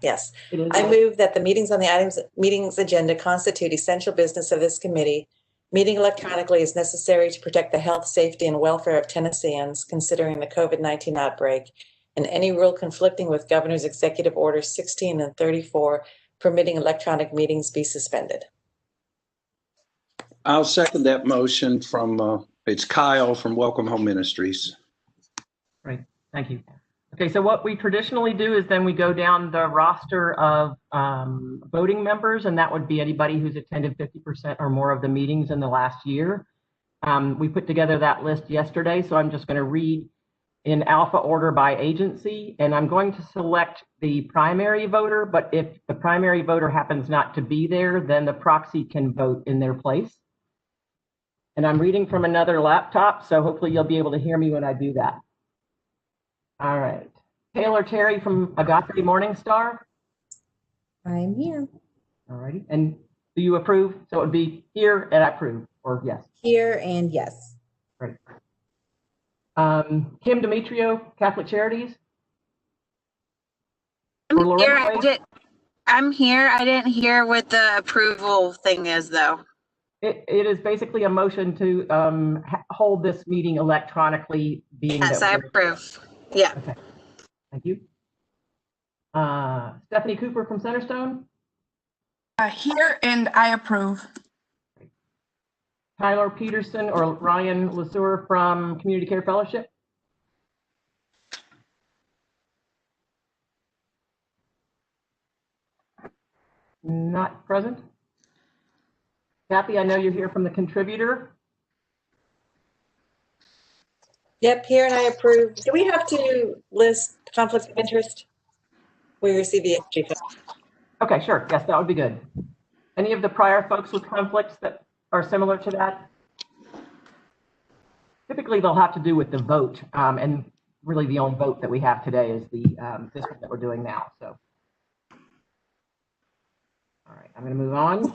Yes. It is. I move that the meetings on the meetings agenda constitute essential business of this committee. Meeting electronically is necessary to protect the health, safety, and welfare of Tennesseans considering the COVID-19 outbreak, and any rule conflicting with Governor's Executive Orders 16 and 34 permitting electronic meetings be suspended. I'll second that motion from, it's Kyle from Welcome Home Ministries. Great, thank you. Okay, so what we traditionally do is then we go down the roster of voting members, and that would be anybody who's attended 50% or more of the meetings in the last year. We put together that list yesterday, so I'm just going to read in alpha order by agency, and I'm going to select the primary voter, but if the primary voter happens not to be there, then the proxy can vote in their place. And I'm reading from another laptop, so hopefully you'll be able to hear me when I do that. All right. Taylor Terry from Agape Morningstar. I'm here. All righty. And do you approve? So it would be here and I approve, or yes? Here and yes. Great. Kim Demetrio, Catholic Charities. I'm here. I didn't hear what the approval thing is, though. It is basically a motion to hold this meeting electronically. Yes, I approve. Yeah. Okay. Thank you. Stephanie Cooper from Centerstone. Here and I approve. Tyler Peterson or Ryan Lesueur from Community Care Fellowship. Not present. Kathy, I know you're here from the contributor. Yep, here and I approve. Do we have to list conflicts of interest? We receive the extra. Okay, sure. Yes, that would be good. Any of the prior folks with conflicts that are similar to that? Typically, they'll have to do with the vote, and really the only vote that we have today is the district that we're doing now. So, all right, I'm going to move on.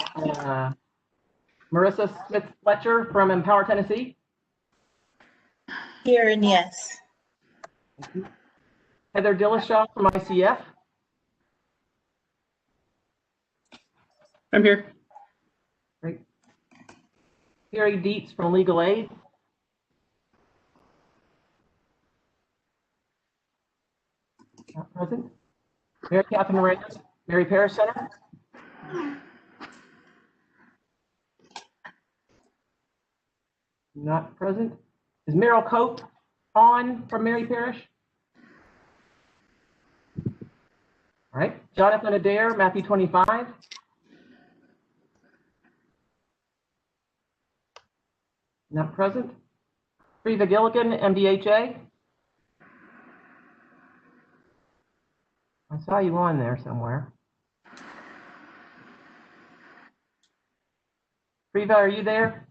Marissa Smith Fletcher from Empower Tennessee. Here and yes. Thank you. Heather Dillashaw from ICF. I'm here. Great. Carrie Dietz from Legal Aid. Not present. Mary Catherine Reyes, Mary Parish Center. Not present. Is Meryl Cope on from Mary Parish? All right. Jonathan Adair, Matthew 25. Not present. Friva Gilligan, MDHA. I saw you on there somewhere. Friva, are you there?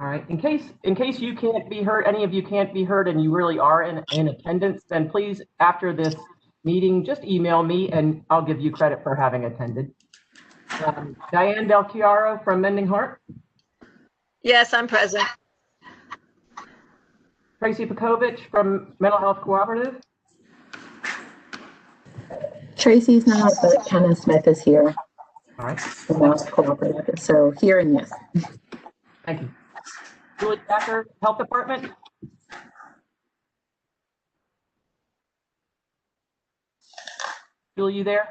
All right. In case you can't be heard, any of you can't be heard, and you really are in attendance, then please, after this meeting, just email me, and I'll give you credit for having attended. Diane Del Chiaro from Mending Heart. Yes, I'm present. Tracy Pekovich from Mental Health Cooperative. Tracy's not, but Kenna Smith is here. All right. From Mental Health Cooperative. So here and yes. Thank you. Julie Becker, Health Department. Julie, you there?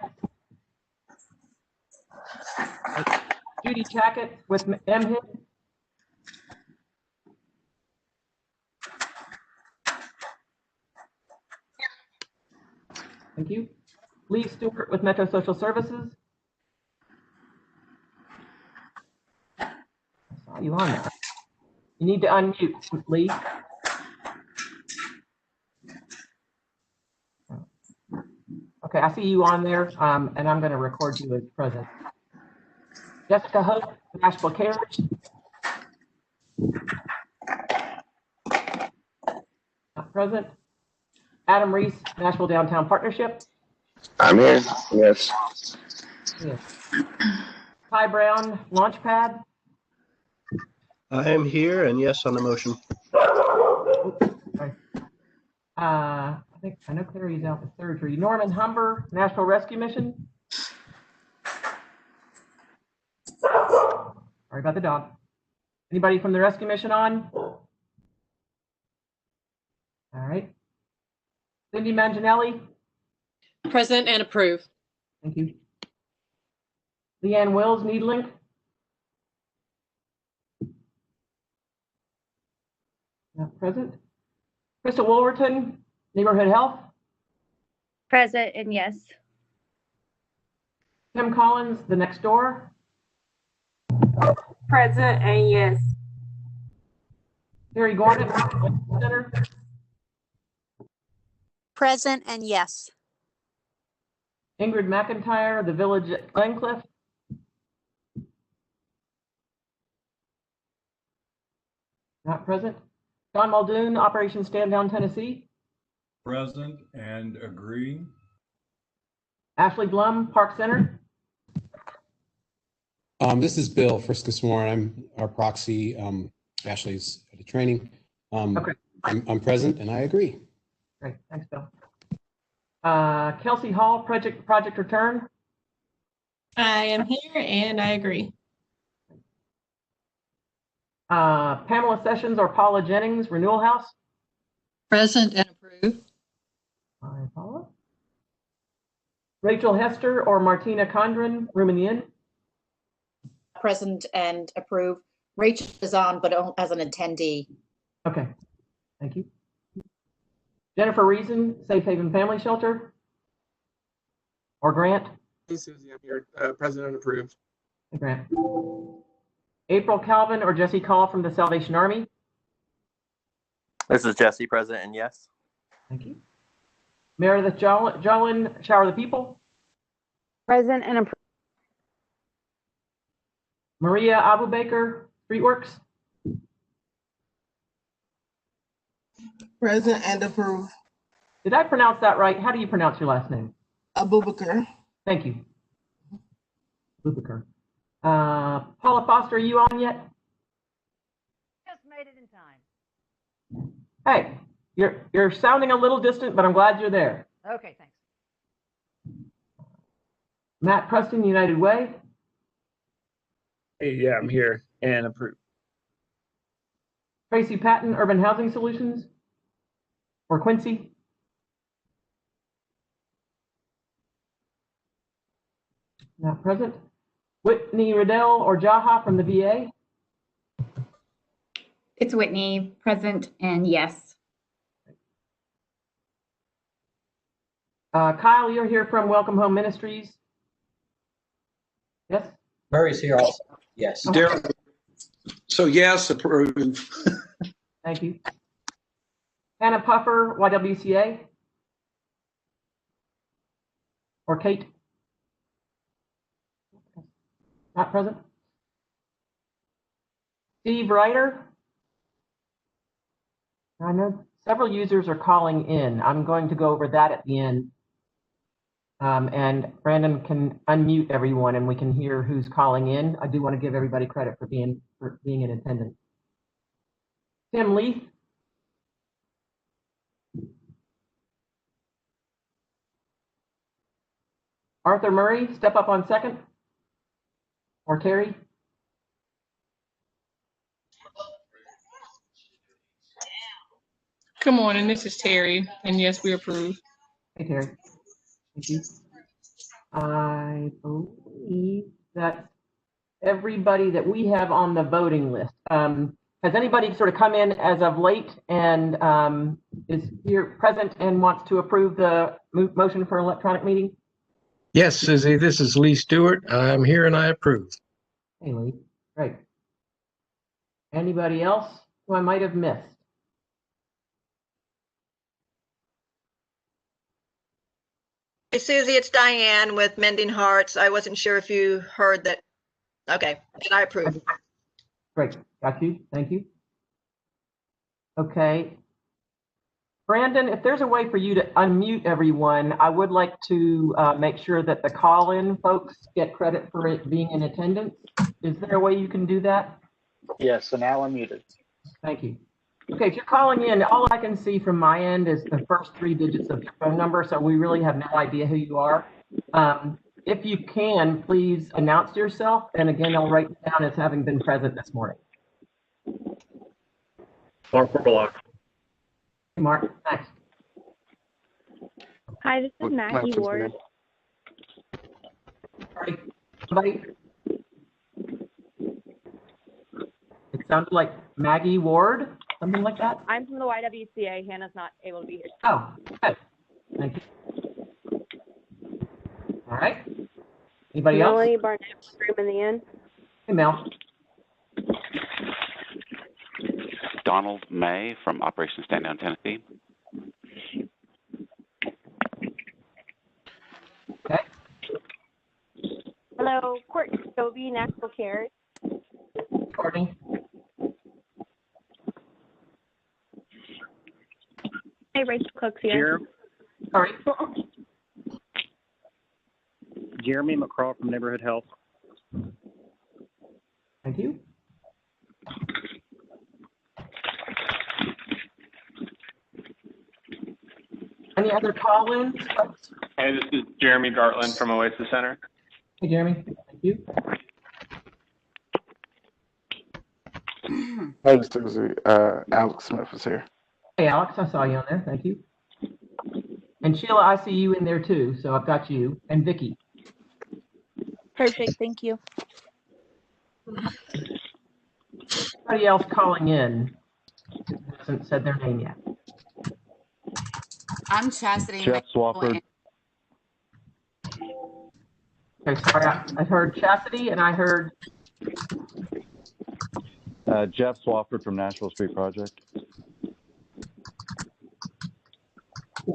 Right. Judy Chackett with MHIT. Thank you. Lee Stewart with Metro Social Services. I saw you on there. You need to unmute, Lee. Okay, I see you on there, and I'm going to record you as present. Jessica Hope, Nashville Cares. Not present. Adam Reese, Nashville Downtown Partnership. I'm here. Yes. Yes. Ty Brown, Launchpad. I am here and yes on the motion. I I know Clary's out with surgery. Norman Humber, Nashville Rescue Mission. Sorry about the dog. Anybody from the Rescue Mission on? All right. Cindy Manginelli. Present and approve. Thank you. Leanne Wills, Needlink. Not present. Crystal Wolverton, Neighborhood Health. Present and yes. Kim Collins, The Next Door. Present and yes. Terry Gordon, Center. Present and yes. Ingrid McIntyre, The Village at Glencliff. Not present. John Muldoon, Operation Stand Down Tennessee. Present and agree. Ashley Blum, Park Center. This is Bill Friskismore. I'm our proxy. Ashley's at a training. Okay. I'm present and I agree. Great, thanks, Bill. Kelsey Hall, Project Return. I am here and I agree. Pamela Sessions or Paula Jennings, Renewal House. Present and approve. Hi, Paula. Rachel Hester or Martina Condren, Room in the Inn. Present and approve. Rachel is on, but as an attendee. Okay, thank you. Jennifer Reason, Safe Haven Family Shelter. Or Grant. Hey, Susie, I'm here. Present and approved. Hey, Grant. April Calvin or Jesse Call from the Salvation Army. This is Jesse, present and yes. Thank you. Meredith Jolin, Shower of the People. Present and approved. Maria Abubaker, Streetworks. Present and approve. Did I pronounce that right? How do you pronounce your last name? Abubakar. Thank you. Abubakar. Paula Foster, are you on yet? Just made it in time. Hey, you're sounding a little distant, but I'm glad you're there. Okay, thanks. Matt Preston, United Way. Hey, yeah, I'm here and approved. Tracy Patton, Urban Housing Solutions. Or Quincy. Not present. Whitney Riddell or Jaha from the VA. It's Whitney, present and yes. Kyle, you're here from Welcome Home Ministries. Yes? Murray's here also. Yes. Daryl. So yes, approved. Thank you. Hannah Puffer, YWCA. Or Kate? Not present. Steve Ryder. I know several users are calling in. I'm going to go over that at the end. And Brandon can unmute everyone and we can hear who's calling in. I do want to give everybody credit for being in attendance. Tim Leith. Arthur Murray, step up on second. Or Terry. Good morning, this is Terry, and yes, we approve. Hey, Terry. Thank you. I believe that everybody that we have on the voting list. Has anybody sort of come in as of late and is here present and wants to approve the motion for electronic meeting? Yes, Susie, this is Lee Stewart. I'm here and I approve. Hey, Lee. Great. Anybody else who I might have missed? Hey, Susie, it's Diane with Mending Hearts. I wasn't sure if you heard that. Okay, and I approve. Great, got you, thank you. Okay. Brandon, if there's a way for you to unmute everyone, I would like to make sure that the call-in folks get credit for it being in attendance. Is there a way you can do that? Yes, so now I'm muted. Thank you. Okay, if you're calling in, all I can see from my end is the first 3 digits of your phone number, so we really have no idea who you are. If you can, please announce yourself, and again, I'll write you down as having been present this morning. Mark Warlock. Mark, thanks. Hi, this is Maggie Ward. Sorry, somebody? It sounded like Maggie Ward, something like that? I'm from the YWCA. Hannah's not able to be here. Oh, good. Thank you. All right. Anybody else? Melanie Barnett, room in the inn. Hey, Mel. Donald May from Operation Stand Down, Tennessee. Okay. Hello, Courtney Toby, Nashville Cares. Courtney. Hey, Rachel Cook's here. Sorry. Jeremy McCraw from Neighborhood Health. Thank you. Any other call-ins? Hey, this is Jeremy Gartland from Oasis Center. Hey, Jeremy. Thank you. Hey, Susie. Alex Smith is here. Hey, Alex, I saw you on there. Thank you. And Sheila, I see you in there too, so I've got you. And Vicky. Perfect, thank you. Anybody else calling in who hasn't said their name yet? I'm Chastity. Jeff Swafford. Okay, sorry, I heard Chastity and I heard Jeff Swafford from Nashville Street Project.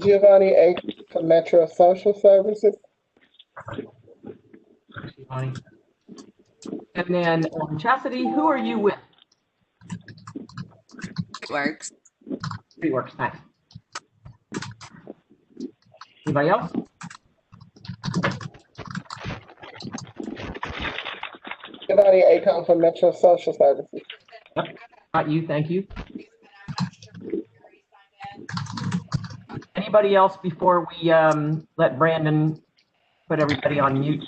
Giovanni A. from Metro Social Services. Giovanni. And then Chastity, who are you with? Works. Works, nice. Anybody else? Giovanni A. from Metro Social Services. Yep. Not you, thank you. Anybody else before we let Brandon put everybody on mute?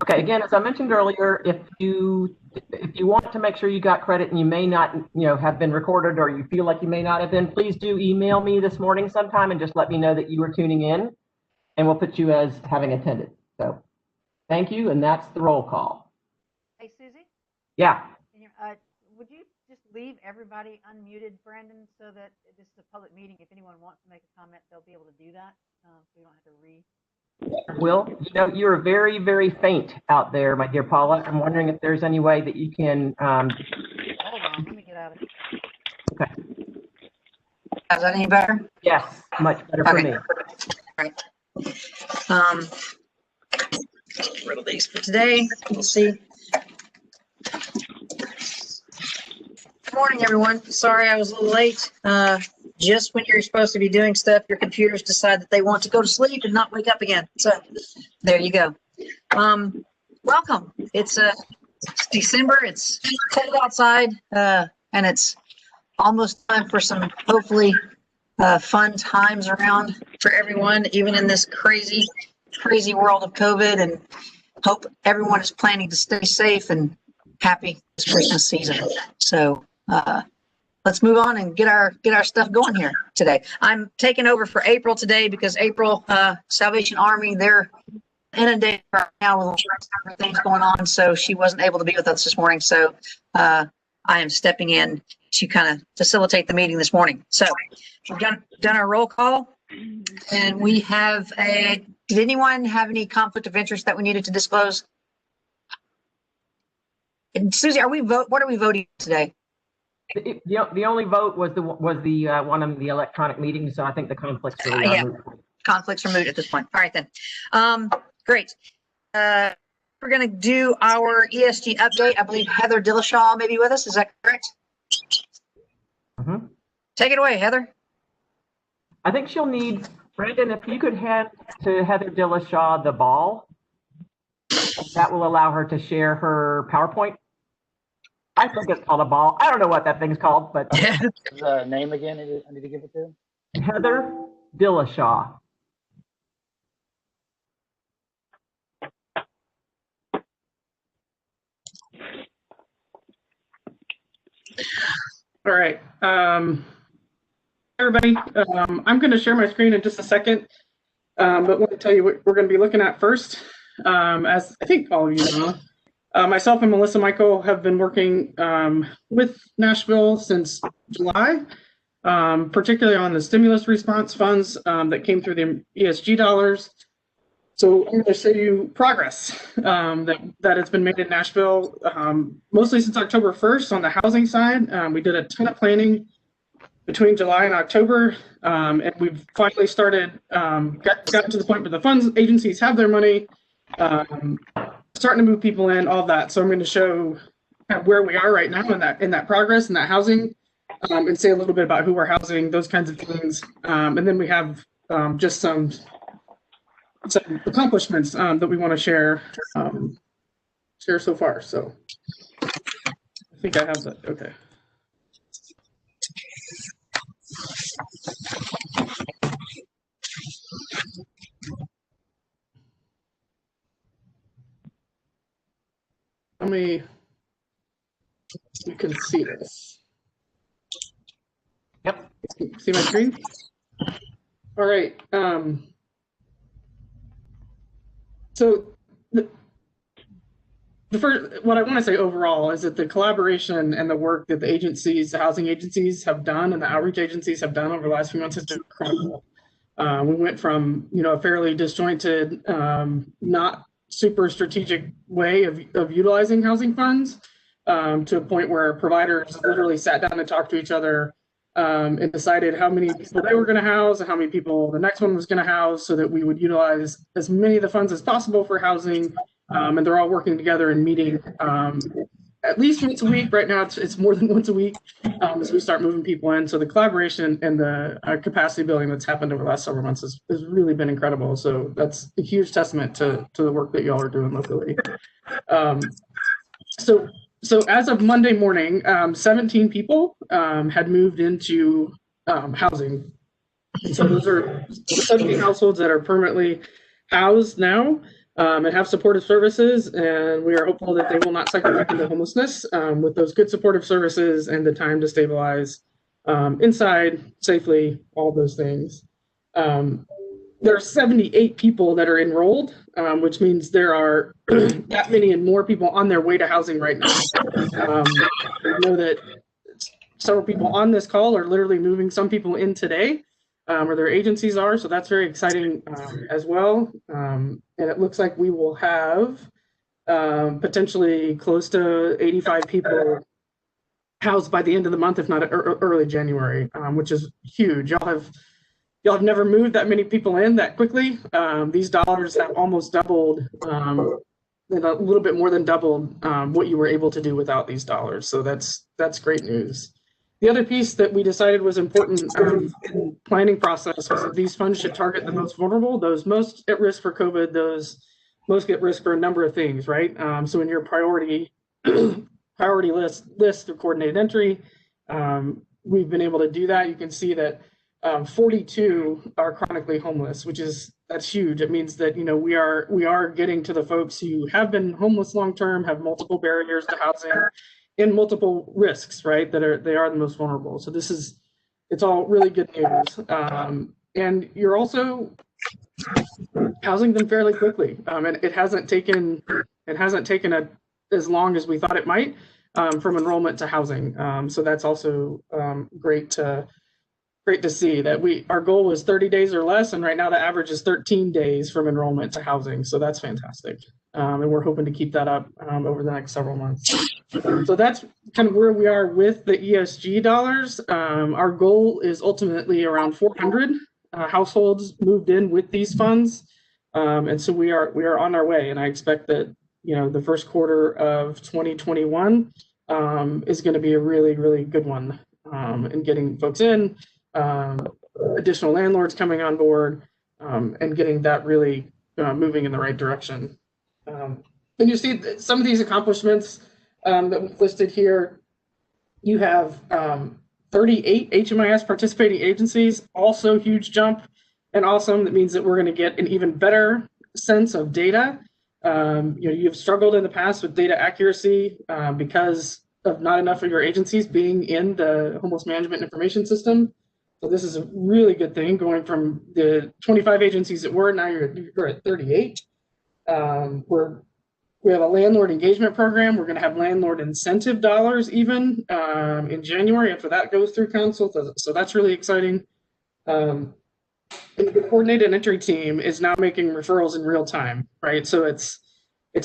Okay, again, as I mentioned earlier, if you want to make sure you got credit and you may not, have been recorded, or you feel like you may not have been, please do email me this morning sometime and just let me know that you were tuning in, and we'll put you as having attended. So thank you, and that's the roll call. Hey, Susie? Yeah. Would you just leave everybody unmuted, Brandon, so that this is a public meeting? If anyone wants to make a comment, they'll be able to do that. So we don't have to read. Will, you're very, very faint out there, my dear Paula. I'm wondering if there's any way that you can. Hold on, let me get out of here. Okay. Is that any better? Yes, much better for me. Right. Get rid of these for today. We'll see. Good morning, everyone. Sorry I was a little late. Just when you're supposed to be doing stuff, your computers decide that they want to go to sleep and not wake up again. So there you go. Welcome. It's December. It's cold outside, and it's almost time for some hopefully fun times around for everyone, even in this crazy world of COVID. And hope everyone is planning to stay safe and happy this Christmas season. So let's move on and get our stuff going here today. I'm taking over for April today because April, Salvation Army, they're inundated right now with things going on, so she wasn't able to be with us this morning. So I am stepping in to kind of facilitate the meeting this morning. So we've done our roll call, and we have did anyone have any conflict of interest that we needed to disclose? And Susie, what are we voting today? The only vote was the one on the electronic meeting, so I think the conflicts really are moot. Conflicts are moot at this point. All right then. Great. We're going to do our ESG update. I believe Heather Dillashaw may be with us. Is that correct? Mm-hmm. Take it away, Heather. I think she'll need, Brandon, if you could hand to Heather Dillashaw the ball. that will allow her to share her PowerPoint. I think it's called a ball. I don't know what that thing's called, but The name again I need to give it to? Heather Dillashaw. All right. Everybody, I'm going to share my screen in just a second, but want to tell you what we're going to be looking at first. As I think all of you know, myself and Melissa Michael have been working with Nashville since July, particularly on the stimulus response funds that came through the ESG dollars. So I'm going to show you progress that has been made in Nashville, mostly since October 1st on the housing side. We did a ton of planning between July and October, and we've finally started, gotten to the point where the funds agencies have their money, starting to move people in, all that. So I'm going to show kind of where we are right now in that progress and that housing, and say a little bit about who we're housing, those kinds of things. And then we have just some accomplishments that we want to share so far. So I think I have that. Okay. You can see this. Yep. See my screen? All right. So the first, what I want to say overall is that the collaboration and the work that the agencies, the housing agencies have done and the outreach agencies have done over the last few months has been incredible. We went from, a fairly disjointed, not super strategic way of utilizing housing funds to a point where providers literally sat down and talked to each other and decided how many people they were going to house and how many people the next one was going to house, so that we would utilize as many of the funds as possible for housing. And they're all working together and meeting at least once a week. Right now, it's more than once a week as we start moving people in. So the collaboration and the capacity building that's happened over the last several months has really been incredible. So that's a huge testament to the work that y'all are doing locally. So as of Monday morning, 17 people had moved into housing. And so those are 17 households that are permanently housed now and have supportive services. And we are hopeful that they will not cycle back into homelessness with those good supportive services and the time to stabilize inside safely, all those things. There are 78 people that are enrolled, which means there are that many and more people on their way to housing right now. I know that several people on this call are literally moving some people in today, or their agencies are, so that's very exciting as well. And it looks like we will have potentially close to 85 people housed by the end of the month, if not early January, which is huge. Y'all have never moved that many people in that quickly. These dollars have almost doubled, and a little bit more than doubled what you were able to do without these dollars. So that's great news. The other piece that we decided was important in the planning process was that these funds should target the most vulnerable, those most at risk for COVID, those most at risk for a number of things, right? So in your priority list of coordinated entry, we've been able to do that. You can see that 42 are chronically homeless, that's huge. It means that we are getting to the folks who have been homeless long term, have multiple barriers to housing, and multiple risks, right? They are the most vulnerable. So it's all really good news. And you're also housing them fairly quickly, and it hasn't taken as long as we thought it might from enrollment to housing. So that's also great to see that our goal was 30 days or less, and right now the average is 13 days from enrollment to housing. So that's fantastic. And we're hoping to keep that up over the next several months. So that's kind of where we are with the ESG dollars. Our goal is ultimately around 400 households moved in with these funds. And so we are on our way. And I expect that, the first quarter of 2021 is going to be a really, really good one in getting folks in, additional landlords coming on board, and getting that really moving in the right direction. And you see some of these accomplishments that we've listed here. You have 38 HMIS participating agencies, also huge jump and awesome. That means that we're going to get an even better sense of data. You've struggled in the past with data accuracy because of not enough of your agencies being in the homeless management information system. So this is a really good thing, going from the 25 agencies that were, now you're at 38. We have a landlord engagement program. We're going to have landlord incentive dollars even in January after that goes through council. So that's really exciting. And the coordinated entry team is now making referrals in real time, right? So it's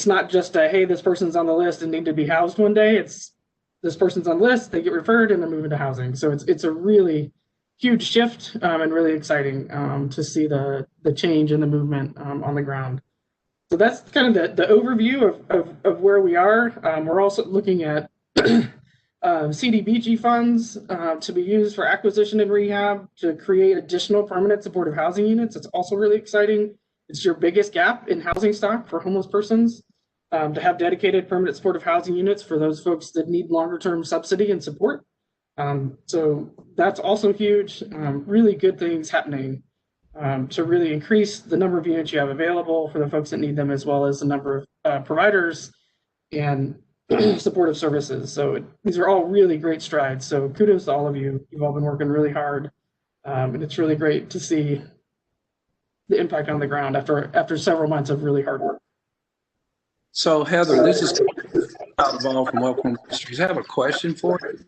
not just a, hey, this person's on the list and need to be housed one day. It's this person's on the list, they get referred, and they're moving to housing. So it's a really huge shift and really exciting to see the change in the movement on the ground. So that's kind of the overview of where we are. We're also looking at CDBG funds to be used for acquisition and rehab to create additional permanent supportive housing units. It's also really exciting. It's your biggest gap in housing stock for homeless persons, to have dedicated permanent supportive housing units for those folks that need longer term subsidy and support. So that's also huge. Really good things happening to really increase the number of units you have available for the folks that need them, as well as the number of providers and supportive services. So these are all really great strides. So kudos to all of you. You've all been working really hard. And it's really great to see the impact on the ground after several months of really hard work. So Heather, this is involved from Welcome Ministries. I have a question for you.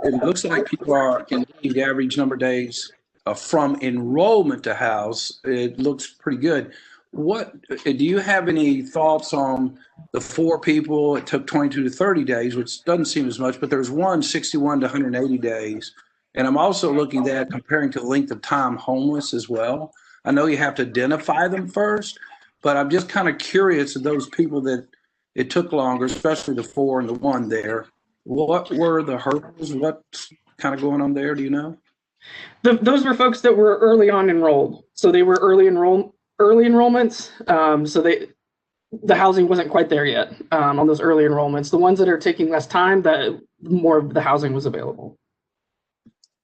It looks like people are in the average number of days from enrollment to house. It looks pretty good. What do you have any thoughts on the 4 people? It took 22 to 30 days, which doesn't seem as much, but there's one 61 to 180 days. And I'm also looking at that comparing to the length of time homeless as well. I know you have to identify them first, but I'm just kind of curious of those people that it took longer, especially the 4 and the 1 there. What were the hurdles? What's kind of going on there? Do you know? Those were folks that were early on enrolled. So they were early enrollments. So the housing wasn't quite there yet on those early enrollments. The ones that are taking less time, the more of the housing was available.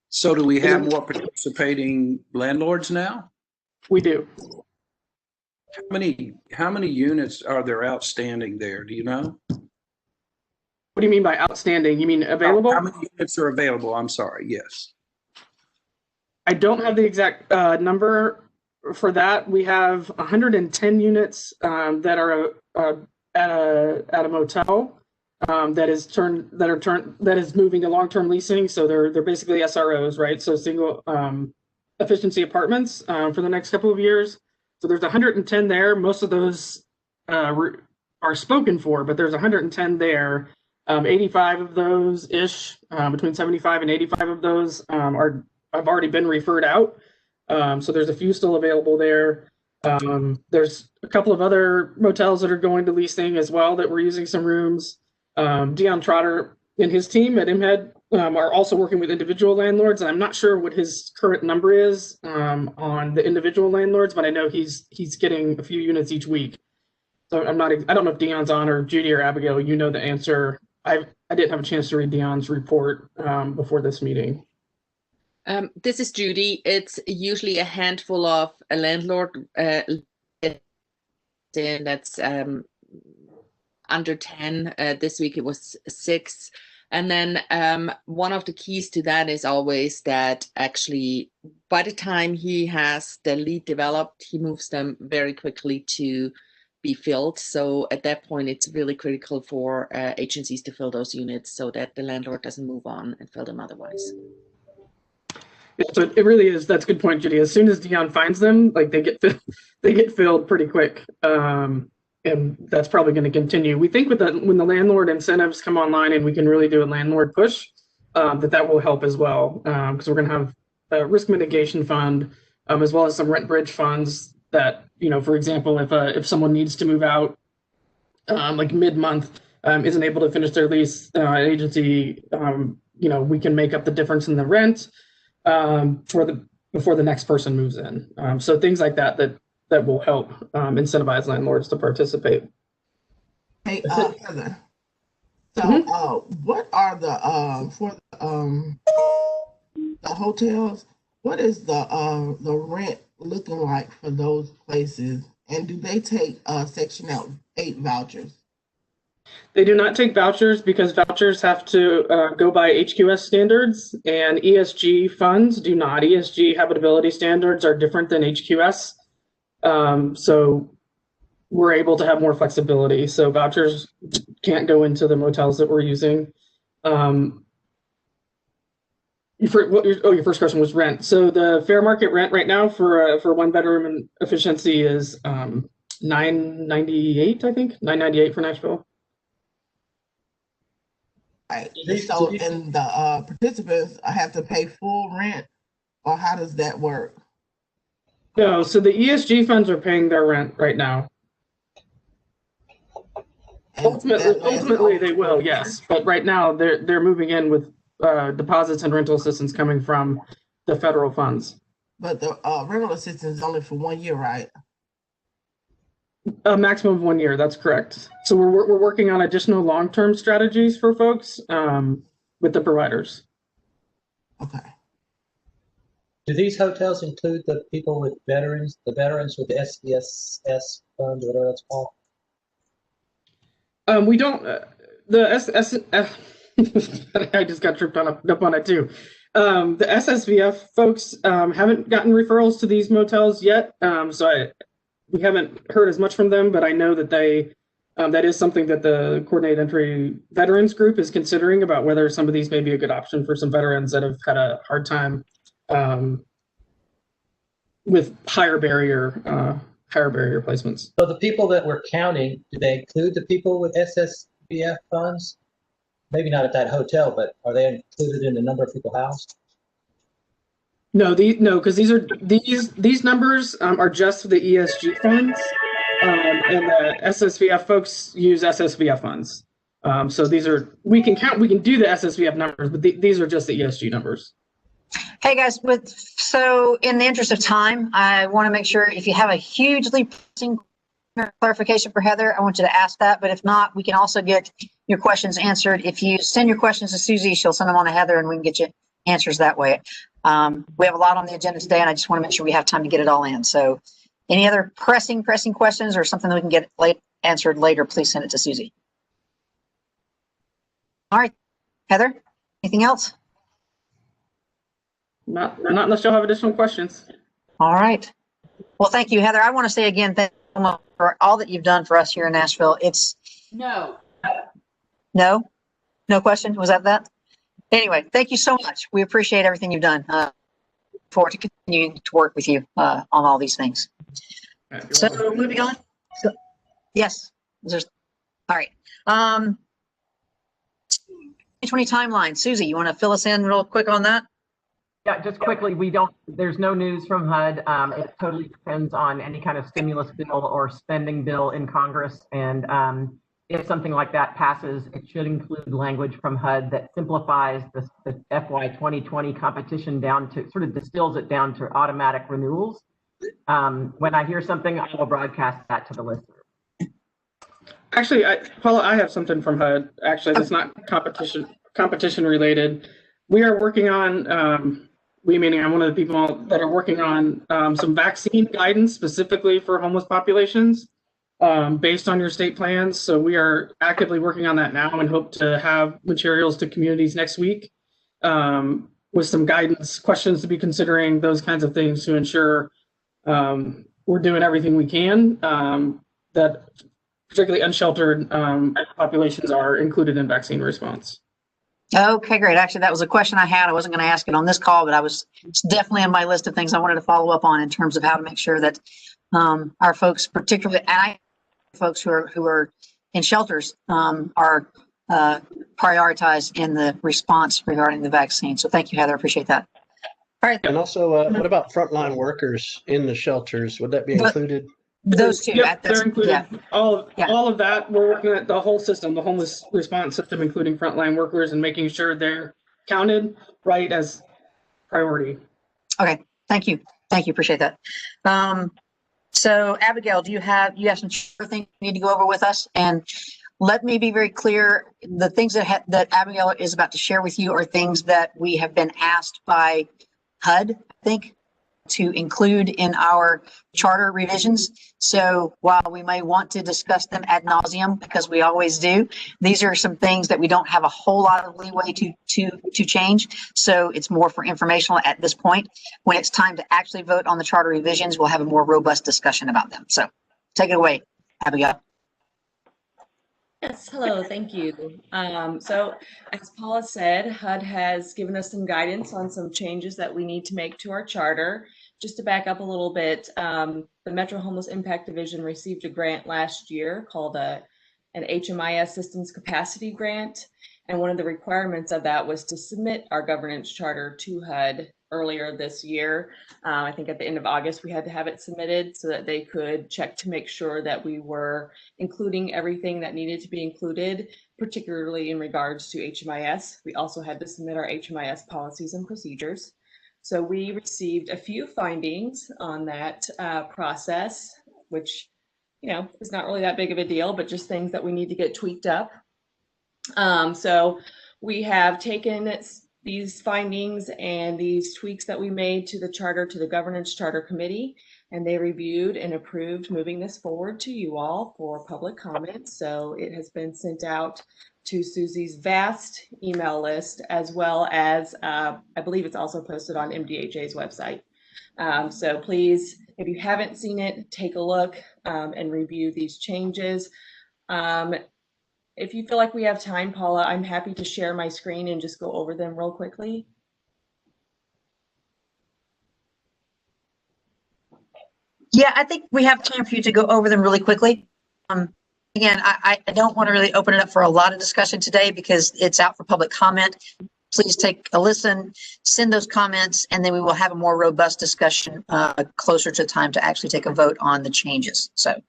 So do we have more participating landlords now? We do. How many units are there outstanding there? Do you know? What do you mean by outstanding? You mean available? How many units are available? I'm sorry. Yes. I don't have the exact number for that. We have 110 units that are at a motel that is moving to long-term leasing. So they're basically SROs, right? So single efficiency apartments for the next couple of years. So there's 110 there. Most of those are spoken for, but there's 110 there. 85 of those ish, between 75 and 85 of those have already been referred out. So there's a few still available there. There's a couple of other motels that are going to leasing as well that we're using some rooms. Dion Trotter and his team at MHED are also working with individual landlords. And I'm not sure what his current number is on the individual landlords, but I know he's getting a few units each week. So I don't know if Dion's on, or Judy or Abigail, you know the answer. I didn't have a chance to read Dion's report before this meeting. This is Judy. It's usually a handful of a landlord that's under 10. This week it was 6. And then one of the keys to that is always that actually by the time he has the lead developed, he moves them very quickly to be filled. So at that point, it's really critical for agencies to fill those units so that the landlord doesn't move on and fill them otherwise. So it really is. That's a good point, Judy. As soon as Dion finds them, like they get filled pretty quick, and that's probably going to continue. We think when the landlord incentives come online and we can really do a landlord push, that will help as well, because we're going to have a risk mitigation fund as well as some rent bridge funds that, for example, if someone needs to move out like mid-month, isn't able to finish their lease, agency, we can make up the difference in the rent before the next person moves in. So things like that will help incentivize landlords to participate. Hey, Heather. So, what are the for the hotels? What is the rent looking like for those places? And do they take Section 8 vouchers? They do not take vouchers because vouchers have to go by HQS standards, and ESG funds do not. ESG habitability standards are different than HQS. So we're able to have more flexibility. So vouchers can't go into the motels that we're using. Your first question was rent. So the fair market rent right now for 1 bedroom and efficiency is $998, I think, $998 for Nashville. Right. So, and the participants have to pay full rent, or how does that work? No, so the ESG funds are paying their rent right now. Ultimately, they will, yes. But right now, they're moving in with deposits and rental assistance coming from the federal funds. But the rental assistance is only for 1 year, right? A maximum of 1 year. That's correct. So we're working on additional long-term strategies for folks with the providers. Okay. Do these hotels include the people with veterans, the veterans with the SDSS funds, whatever that's called? We don't. I just got tripped up on it too. The SSVF folks haven't gotten referrals to these motels yet, so we haven't heard as much from them. But I know that they that is something that the Coordinated Entry Veterans Group is considering about whether some of these may be a good option for some veterans that have had a hard time with higher barrier placements. So the people that we're counting, do they include the people with SSVF funds? Maybe not at that hotel, but are they included in the number of people housed? No, because these numbers are just for the ESG funds, and the SSVF folks use SSVF funds. So we can do the SSVF numbers, but these are just the ESG numbers. Hey guys, so in the interest of time, I want to make sure if you have a hugely pressing clarification for Heather, I want you to ask that. But if not, we can also get your questions answered. If you send your questions to Susie, she'll send them on to Heather, and we can get you answers that way. We have a lot on the agenda today, and I just want to make sure we have time to get it all in. So any other pressing questions or something that we can get answered later, please send it to Susie. All right, Heather, anything else? Not unless y'all have additional questions. All right. Well, thank you, Heather. I want to say again, thank you for all that you've done for us here in Nashville. No question. Was that? Anyway, thank you so much. We appreciate everything you've done. Forward to continuing to work with you on all these things. So moving on. Yes. All right. 2020 timeline. Susie, you want to fill us in real quick on that? Yeah, just quickly, there's no news from HUD. It totally depends on any kind of stimulus bill or spending bill in Congress. And if something like that passes, it should include language from HUD that simplifies the FY 2020 competition down to, sort of distills it down to automatic renewals. When I hear something, I will broadcast that to the listener. Actually, Paula, I have something from HUD. Actually, that's not competition related. We are working on, meaning I'm one of the people that are working on some vaccine guidance specifically for homeless populations based on your state plans. So we are actively working on that now and hope to have materials to communities next week with some guidance, questions to be considering, those kinds of things to ensure we're doing everything we can that particularly unsheltered populations are included in vaccine response. Okay, great. Actually, that was a question I had. I wasn't going to ask it on this call, but it's definitely on my list of things I wanted to follow up on in terms of how to make sure that our folks, particularly folks who are in shelters, are prioritized in the response regarding the vaccine. So thank you, Heather. I appreciate that. All right. And also, what about frontline workers in the shelters? Would that be included? Those two. Yep, they're included. Yeah. All of that. We're working at the whole system, the homeless response system, including frontline workers, and making sure they're counted right as priority. Okay. Thank you. Appreciate that. So Abigail, you have some things you need to go over with us? And let me be very clear. The things that Abigail is about to share with you are things that we have been asked by HUD, I think, to include in our charter revisions. So while we may want to discuss them ad nauseum, because we always do, these are some things that we don't have a whole lot of leeway to change. So it's more for informational at this point. When it's time to actually vote on the charter revisions, we'll have a more robust discussion about them. So take it away, Abigail. Yes, hello, thank you. So as Paula said, HUD has given us some guidance on some changes that we need to make to our charter. Just to back up a little bit, the Metro Homeless Impact Division received a grant last year called an HMIS Systems Capacity Grant. And one of the requirements of that was to submit our governance charter to HUD earlier this year. I think at the end of August, we had to have it submitted so that they could check to make sure that we were including everything that needed to be included, particularly in regards to HMIS. We also had to submit our HMIS policies and procedures. So we received a few findings on that process, which, you know, is not really that big of a deal, but just things that we need to get tweaked up. So we have taken these findings and these tweaks that we made to the charter to the governance charter committee, and they reviewed and approved moving this forward to you all for public comment. So it has been sent out to Susie's vast email list, as well as I believe it's also posted on MDHA's website. So please, if you haven't seen it, take a look and review these changes. If you feel like we have time, Paula, I'm happy to share my screen and just go over them real quickly. Yeah, I think we have time for you to go over them really quickly. Again, I don't want to really open it up for a lot of discussion today because it's out for public comment. Please take a listen, send those comments, and then we will have a more robust discussion closer to time to actually take a vote on the changes. So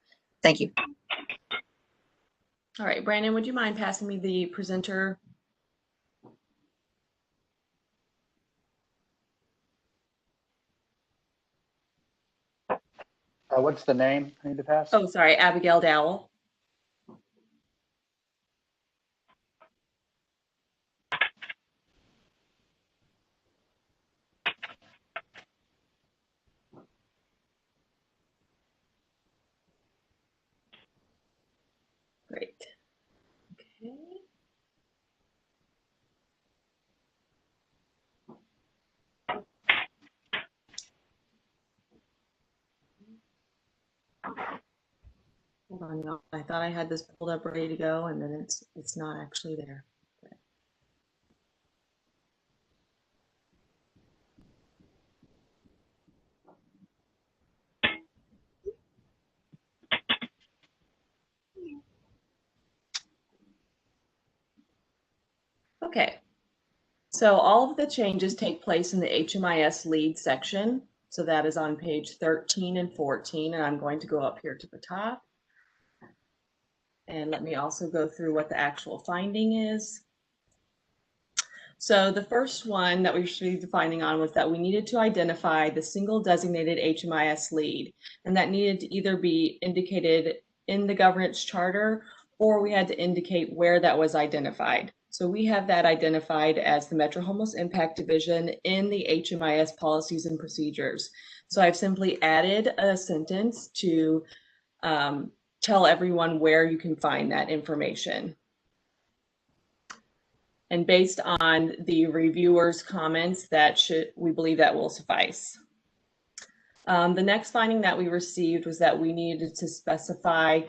thank you. All right, Brandon, would you mind passing me the presenter? What's the name I need to pass? Oh, sorry, Abigail Dowell. Great. Okay. Hold on, no, I thought I had this pulled up ready to go, and then it's not actually there. Okay, so all of the changes take place in the HMIS lead section. So that is on page 13 and 14, and I'm going to go up here to the top. And let me also go through what the actual finding is. So the first one that we received the finding on was that we needed to identify the single designated HMIS lead, and that needed to either be indicated in the governance charter or we had to indicate where that was identified. So we have that identified as the Metro Homeless Impact Division in the HMIS policies and procedures. So I've simply added a sentence to tell everyone where you can find that information. And based on the reviewers' comments, we believe that will suffice. The next finding that we received was that we needed to specify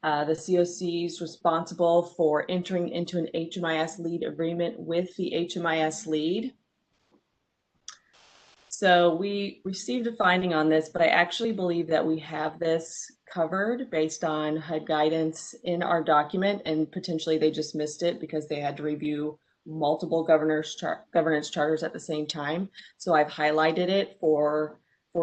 the COCs responsible for entering into an HMIS lead agreement with the HMIS lead. So we received a finding on this, but I actually believe that we have this covered based on HUD guidance in our document, and potentially they just missed it because they had to review multiple governance charters at the same time. So I've highlighted it for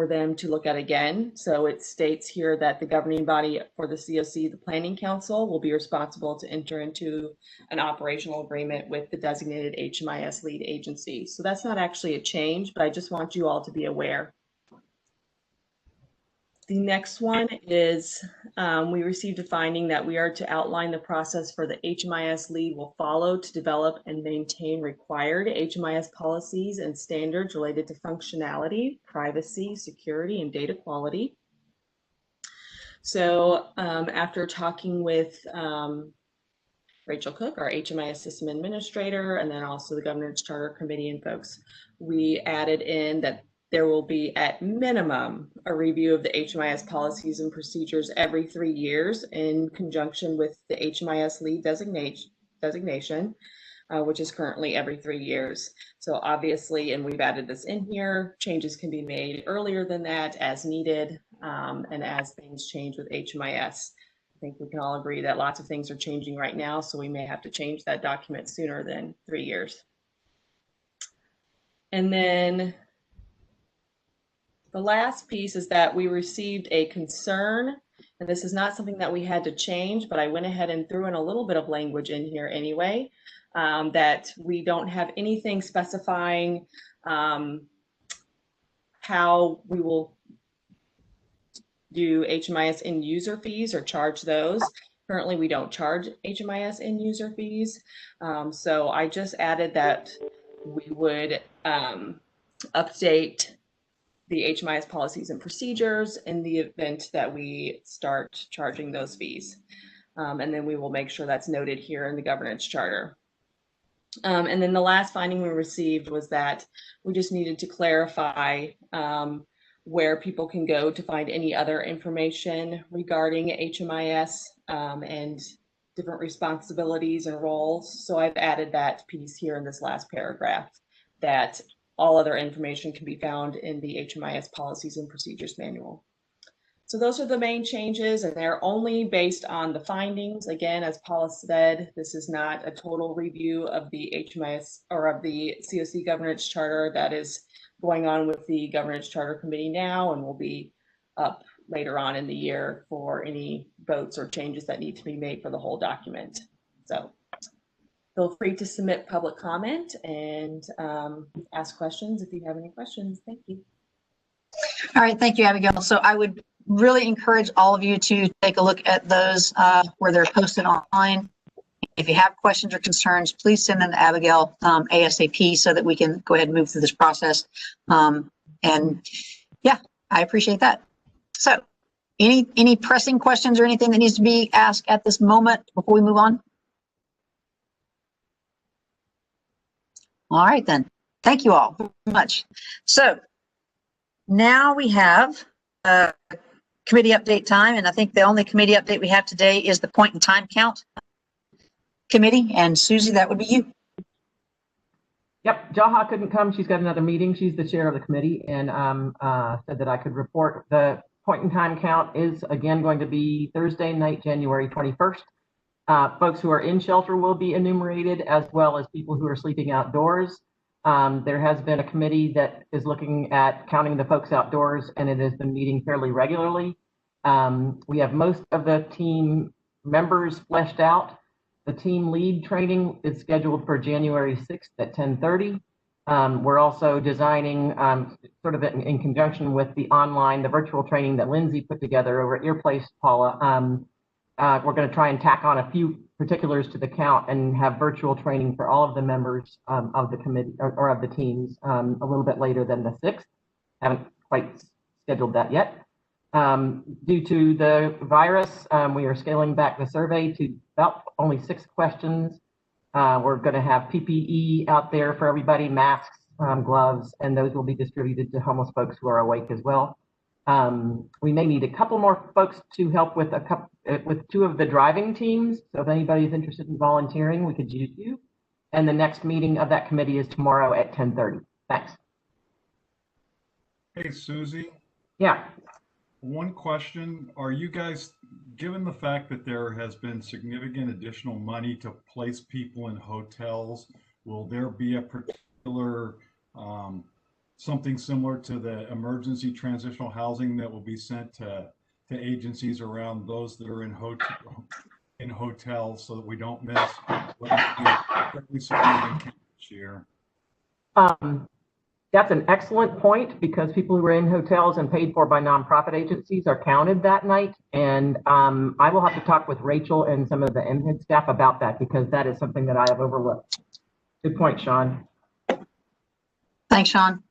them to look at again. So it states here that the governing body for the COC, the Planning Council, will be responsible to enter into an operational agreement with the designated HMIS lead agency. So that's not actually a change, but I just want you all to be aware. The next one is we received a finding that we are to outline the process for the HMIS lead will follow to develop and maintain required HMIS policies and standards related to functionality, privacy, security, and data quality. So after talking with Rachel Cook, our HMIS system administrator, and then also the governance charter committee and folks, we added in that there will be at minimum a review of the HMIS policies and procedures every 3 years in conjunction with the HMIS lead designation, which is currently every 3 years. So obviously, and we've added this in here, changes can be made earlier than that as needed, and as things change with HMIS. I think we can all agree that lots of things are changing right now, so we may have to change that document sooner than 3 years. And then the last piece is that we received a concern, and this is not something that we had to change, but I went ahead and threw in a little bit of language in here anyway, that we don't have anything specifying how we will do HMIS end user fees or charge those. Currently, we don't charge HMIS end user fees. So I just added that we would update the HMIS policies and procedures in the event that we start charging those fees. And then we will make sure that's noted here in the governance charter. And then the last finding we received was that we just needed to clarify where people can go to find any other information regarding HMIS and different responsibilities and roles. So I've added that piece here in this last paragraph, that all other information can be found in the HMIS policies and procedures manual. So those are the main changes, and they're only based on the findings. Again, as Paula said, this is not a total review of the HMIS or of the COC governance charter. That is going on with the governance charter committee now and will be up later on in the year for any votes or changes that need to be made for the whole document. So feel free to submit public comment and ask questions if you have any questions. Thank you. All right, thank you, Abigail. So I would really encourage all of you to take a look at those where they're posted online. If you have questions or concerns, please send them to Abigail ASAP so that we can go ahead and move through this process. And yeah, I appreciate that. So any pressing questions or anything that needs to be asked at this moment before we move on? All right, then. Thank you all very much. So now we have committee update time, and I think the only committee update we have today is the point in time count committee. And Susie, that would be you. Yep, Jaha couldn't come. She's got another meeting. She's the chair of the committee, and said that I could report. The point in time count is again going to be Thursday night, January 21st. Folks who are in shelter will be enumerated, as well as people who are sleeping outdoors. There has been a committee that is looking at counting the folks outdoors, and it has been meeting fairly regularly. We have most of the team members fleshed out. The team lead training is scheduled for January 6th at 10:30. We're also designing, sort of in conjunction with the virtual training that Lindsay put together over at your place, Paula. We're going to try and tack on a few particulars to the count and have virtual training for all of the members of the committee or of the teams a little bit later than the 6th. Haven't quite scheduled that yet. Due to the virus, we are scaling back the survey to about only 6 questions. We're going to have PPE out there for everybody, masks, gloves, and those will be distributed to homeless folks who are awake as well. We may need a couple more folks to help with with 2 of the driving teams. So if anybody is interested in volunteering, we could use you. And the next meeting of that committee is tomorrow at 10:30. Thanks. Hey, Susie. Yeah. One question. Are you guys, given the fact that there has been significant additional money to place people in hotels, will there be a particular something similar to the emergency transitional housing that will be sent to agencies around those that are in hotels so that we don't miss what is fairly significant this year? That's an excellent point, because people who were in hotels and paid for by nonprofit agencies are counted that night. And I will have to talk with Rachel and some of the MHID staff about that, because that is something that I have overlooked. Good point, Sean. Thanks, Sean.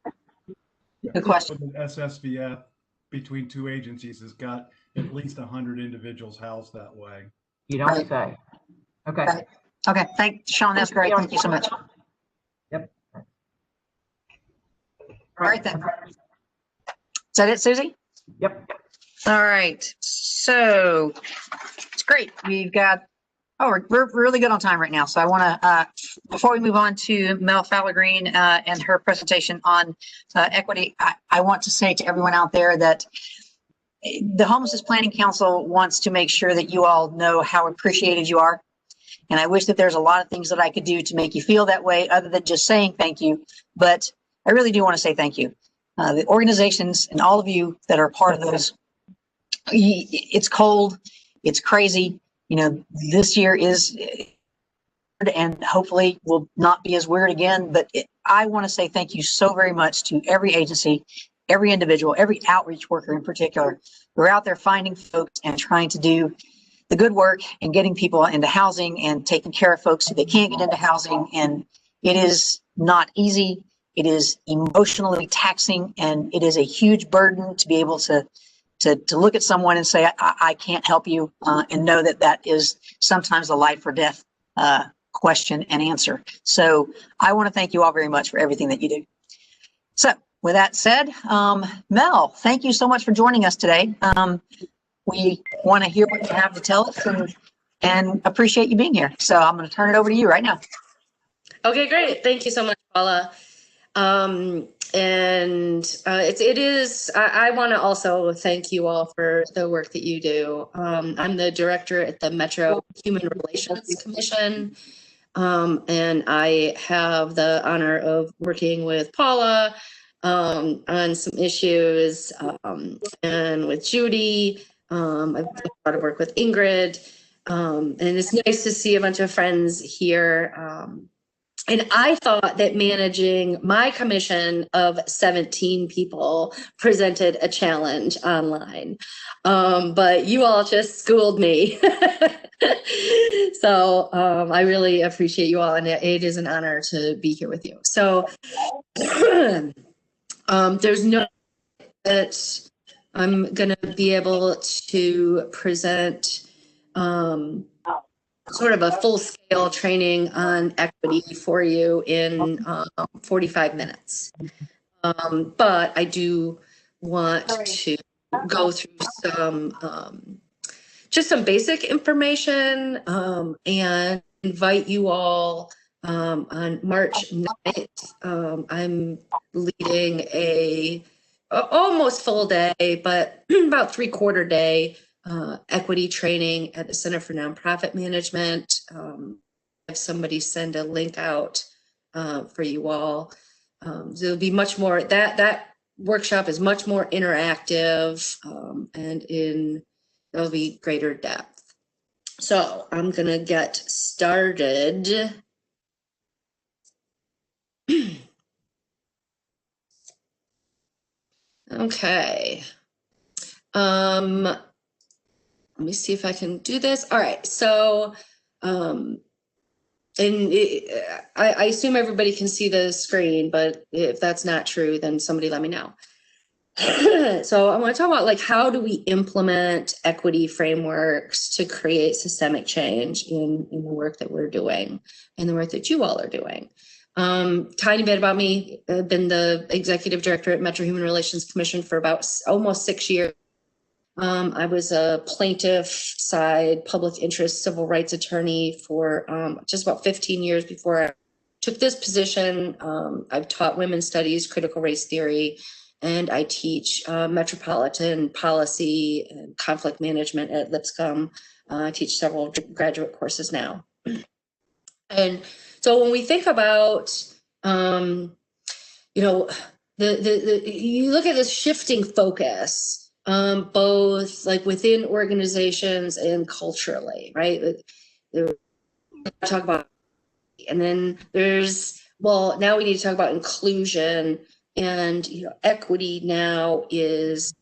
Good question. With an SSVF between two agencies has got at least 100 individuals housed that way. You don't say. Okay. Right. Okay. Thanks, Sean. That's great. Thank you so much. Yep. All right then. Is that it, Susie? Yep. All right. So it's great. We've got, we're really good on time right now. So I want to, before we move on to Mel Fowler-Green and her presentation on equity, I want to say to everyone out there that the Homelessness Planning Council wants to make sure that you all know how appreciated you are. And I wish that there's a lot of things that I could do to make you feel that way other than just saying thank you. But I really do want to say thank you. The organizations and all of you that are part of those, it's cold, it's crazy. You know, this year is, and hopefully will not be as weird again, but I want to say thank you so very much to every agency, every individual, every outreach worker in particular, who are out there finding folks and trying to do the good work and getting people into housing and taking care of folks who they can't get into housing. And it is not easy. It is emotionally taxing, and it is a huge burden to be able to look at someone and say, I can't help you, and know that that is sometimes a life or death question and answer. So I want to thank you all very much for everything that you do. So with that said, Mel, thank you so much for joining us today. We want to hear what you have to tell us and appreciate you being here. So I'm going to turn it over to you right now. Okay, great. Thank you so much, Paula. I want to also thank you all for the work that you do. I'm the director at the Metro Human Relations Commission, and I have the honor of working with Paula on some issues, and with Judy. I've done a lot of work with Ingrid, and it's nice to see a bunch of friends here. And I thought that managing my commission of 17 people presented a challenge online, but you all just schooled me. So I really appreciate you all, and it is an honor to be here with you. So there's no that I'm going to be able to present sort of a full-scale training on equity for you in 45 minutes. But I do want to go through some just some basic information and invite you all on March 9th. I'm leading a almost full day, but about 3/4 day equity training at the Center for Nonprofit Management. If somebody send a link out for you all, there'll be much more. That workshop is much more interactive, and there'll be greater depth. So I'm gonna get started. Okay. Let me see if I can do this. All right. So, I assume everybody can see the screen, but if that's not true, then somebody let me know. So I want to talk about, like, how do we implement equity frameworks to create systemic change in the work that we're doing and the work that you all are doing. Tiny bit about me. I've been the executive director at Metro Human Relations Commission for about almost 6 years. I was a plaintiff side public interest civil rights attorney for just about 15 years before I took this position. I've taught women's studies, critical race theory, and I teach metropolitan policy and conflict management at Lipscomb. I teach several graduate courses now. And so when we think about, you know, you look at this shifting focus, both like within organizations and culturally, right? Talk about, and then there's, well, now we need to talk about inclusion And equity now is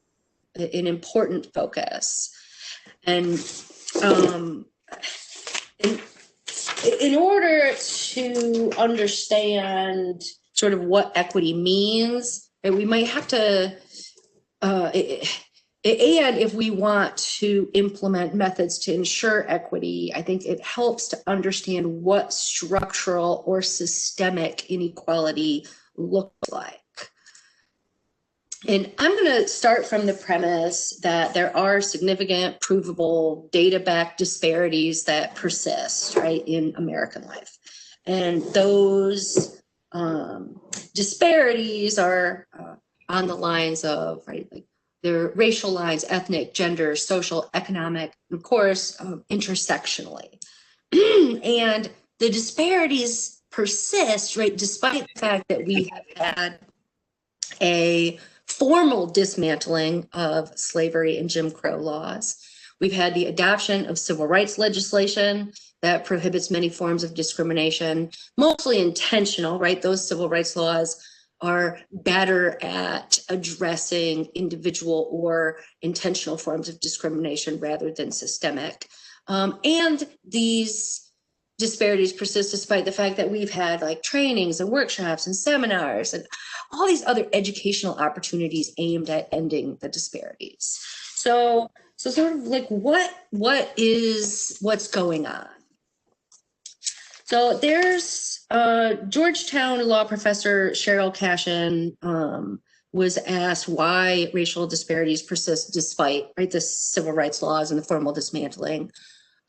an important focus. And in order to understand sort of what equity means, we might have to, and if we want to implement methods to ensure equity, I think it helps to understand what structural or systemic inequality looks like. And I'm going to start from the premise that there are significant, provable, data-backed disparities that persist, right, in American life. And those disparities are on the lines of, right, like they're racial lines, ethnic, gender, social, economic, and of course, intersectionally. And the disparities persist, right, despite the fact that we have had a formal dismantling of slavery and Jim Crow laws. We've had the adoption of civil rights legislation that prohibits many forms of discrimination, mostly intentional, right? Those civil rights laws are better at addressing individual or intentional forms of discrimination rather than systemic. And these disparities persist despite the fact that we've had like trainings and workshops and seminars and all these other educational opportunities aimed at ending the disparities. So sort of like what's going on? So there's Georgetown law professor Cheryl Cashin was asked why racial disparities persist despite, right, the civil rights laws and the formal dismantling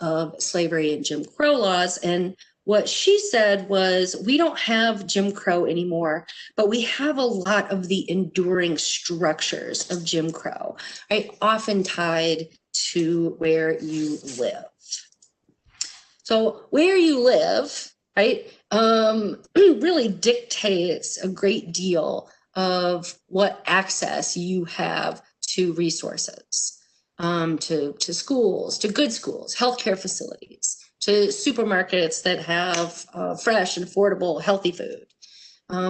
of slavery and Jim Crow laws. And what she said was, we don't have Jim Crow anymore, but we have a lot of the enduring structures of Jim Crow, right? Often tied to where you live. So where you live, right, really dictates a great deal of what access you have to resources. To schools, to good schools, healthcare facilities, to supermarkets that have fresh and affordable, healthy food,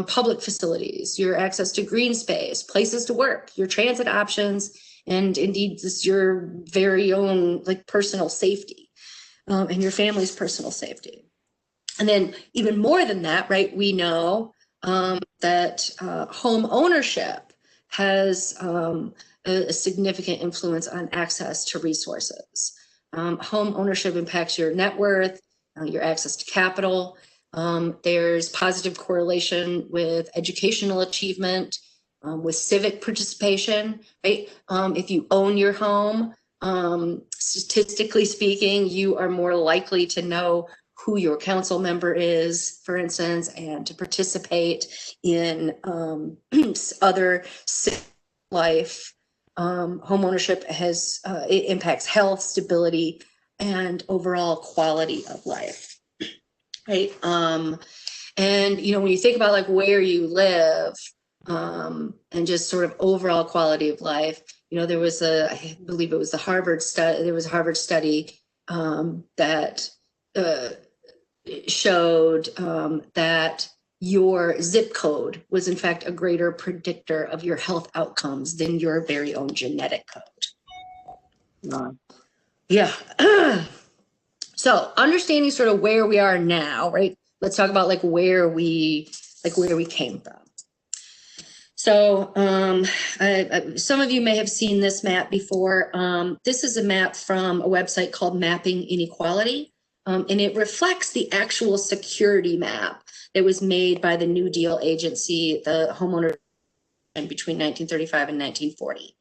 public facilities, your access to green space, places to work, your transit options, and indeed this your very own like personal safety and your family's personal safety. And then even more than that, right, we know that home ownership has a significant influence on access to resources. Home ownership impacts your net worth, your access to capital. There's positive correlation with educational achievement, with civic participation, right? If you own your home, statistically speaking, you are more likely to know who your council member is, for instance, and to participate in other civic life. Home ownership has it impacts health, stability, and overall quality of life, right? And when you think about like where you live and just sort of overall quality of life, there was I believe it was the Harvard study. There was a Harvard study that showed that your zip code was in fact a greater predictor of your health outcomes than your very own genetic code. Yeah. So understanding sort of where we are now, right? Let's talk about like where we came from. So some of you may have seen this map before. This is a map from a website called Mapping Inequality, and it reflects the actual security map that was made by the New Deal agency, the homeowner between 1935 and 1940.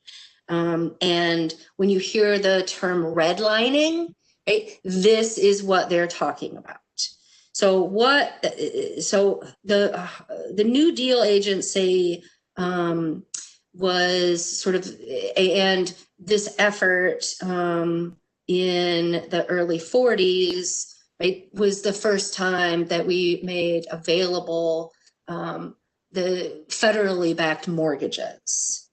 And when you hear the term redlining, right, this is what they're talking about. So the New Deal agency was sort of, and this effort in the early 40s, right, was the first time that we made available the federally backed mortgages.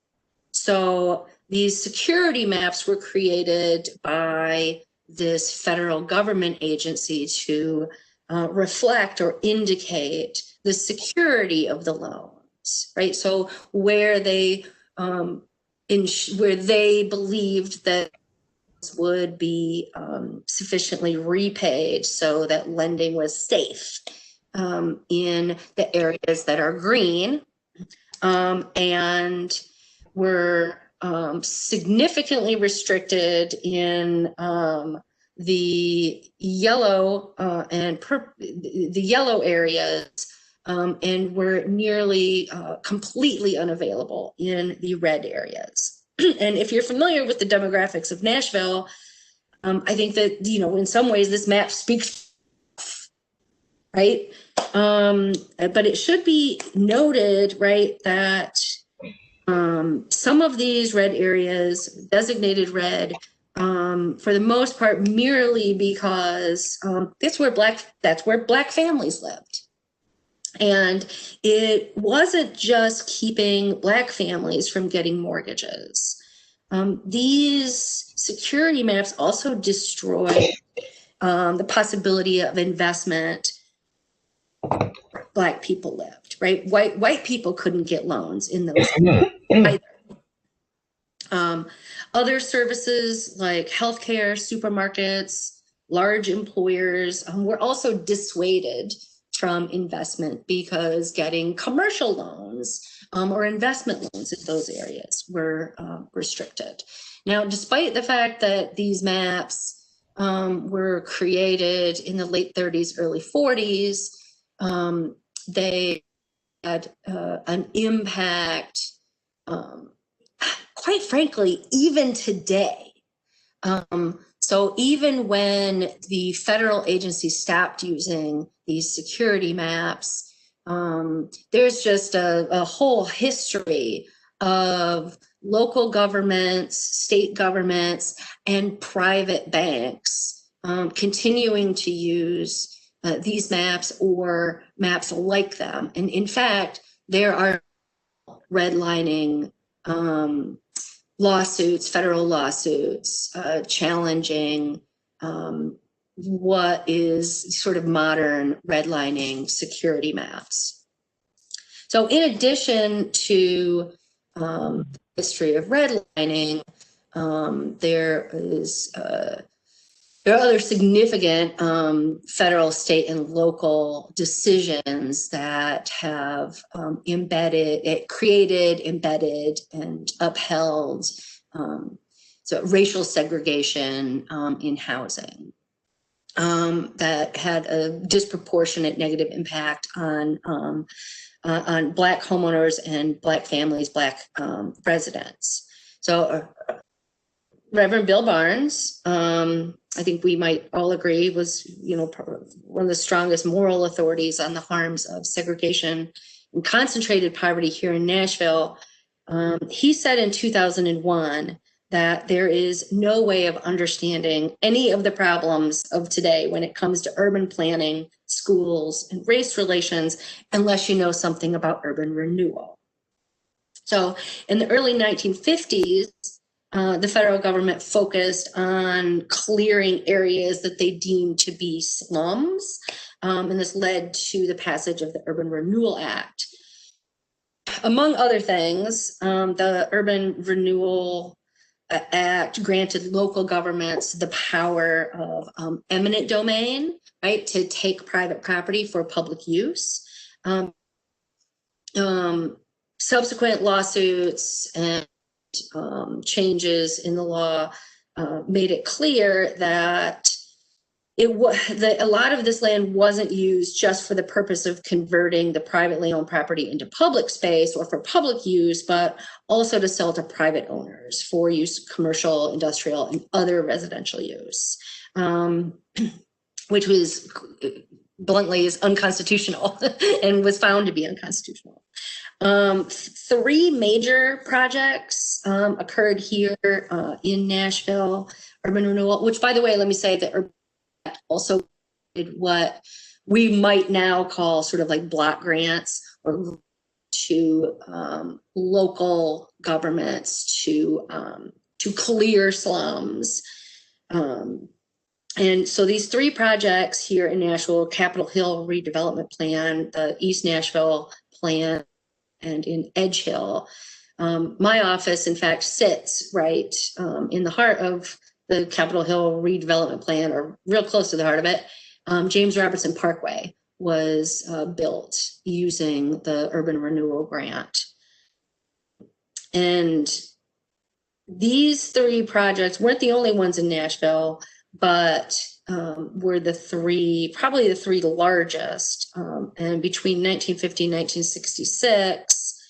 So these security maps were created by this federal government agency to reflect or indicate the security of the loan. right? So where they where they believed that would be sufficiently repaid so that lending was safe in the areas that are green, and were significantly restricted in the yellow the yellow areas, and were nearly completely unavailable in the red areas. And if you're familiar with the demographics of Nashville, I think that, you know, in some ways this map speaks, right? But it should be noted, right, that some of these red areas, designated red, for the most part, merely because that's where black families lived. And it wasn't just keeping black families from getting mortgages. These security maps also destroy the possibility of investment. Black people lived, right? White people couldn't get loans in those either. Other services like healthcare, supermarkets, large employers were also dissuaded from investment because getting commercial loans or investment loans in those areas were restricted. Now, despite the fact that these maps were created in the late 30s, early 40s, they had an impact, quite frankly, even today. So even when the federal agencies stopped using these security maps, there's just a whole history of local governments, state governments, and private banks continuing to use these maps or maps like them. And in fact, there are redlining lawsuits, federal lawsuits, challenging what is sort of modern redlining security maps. So in addition to the history of redlining, there are other significant federal, state, and local decisions that have created, embedded, and upheld so racial segregation in housing that had a disproportionate negative impact on Black homeowners and Black families, Black residents. So Reverend Bill Barnes, I think we might all agree, was, you know, one of the strongest moral authorities on the harms of segregation and concentrated poverty here in Nashville. He said in 2001 that there is no way of understanding any of the problems of today when it comes to urban planning, schools, and race relations unless you know something about urban renewal. So in the early 1950s, the federal government focused on clearing areas that they deemed to be slums, and this led to the passage of the Urban Renewal Act. Among other things, the Urban Renewal Act granted local governments the power of eminent domain, right, to take private property for public use. Subsequent lawsuits and changes in the law made it clear that a lot of this land wasn't used just for the purpose of converting the privately owned property into public space or for public use, but also to sell to private owners for use, commercial, industrial, and other residential use, which was bluntly is unconstitutional and was found to be unconstitutional. 3 major projects occurred here in Nashville. Urban Renewal, which, by the way, let me say that Urban also did what we might now call sort of like block grants or to local governments to clear slums. And so these 3 projects here in Nashville: Capitol Hill Redevelopment Plan, the East Nashville Plan, and in Edge Hill. My office, in fact, sits right in the heart of the Capitol Hill redevelopment plan, or real close to the heart of it. James Robertson Parkway was built using the Urban Renewal Grant. And these 3 projects weren't the only ones in Nashville, but were probably the 3 largest. And between 1950 and 1966,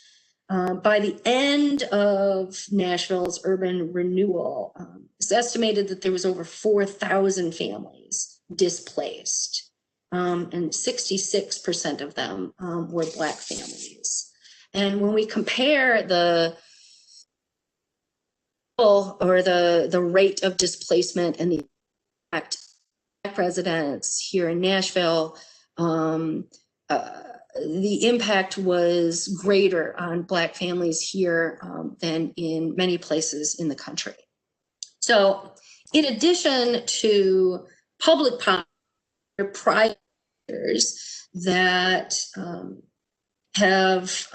by the end of Nashville's urban renewal, it's estimated that there was over 4,000 families displaced, and 66% of them were Black families. And when we compare the rate of displacement and the impact Black residents here in Nashville, the impact was greater on Black families here than in many places in the country. So in addition to public policy, private actors that have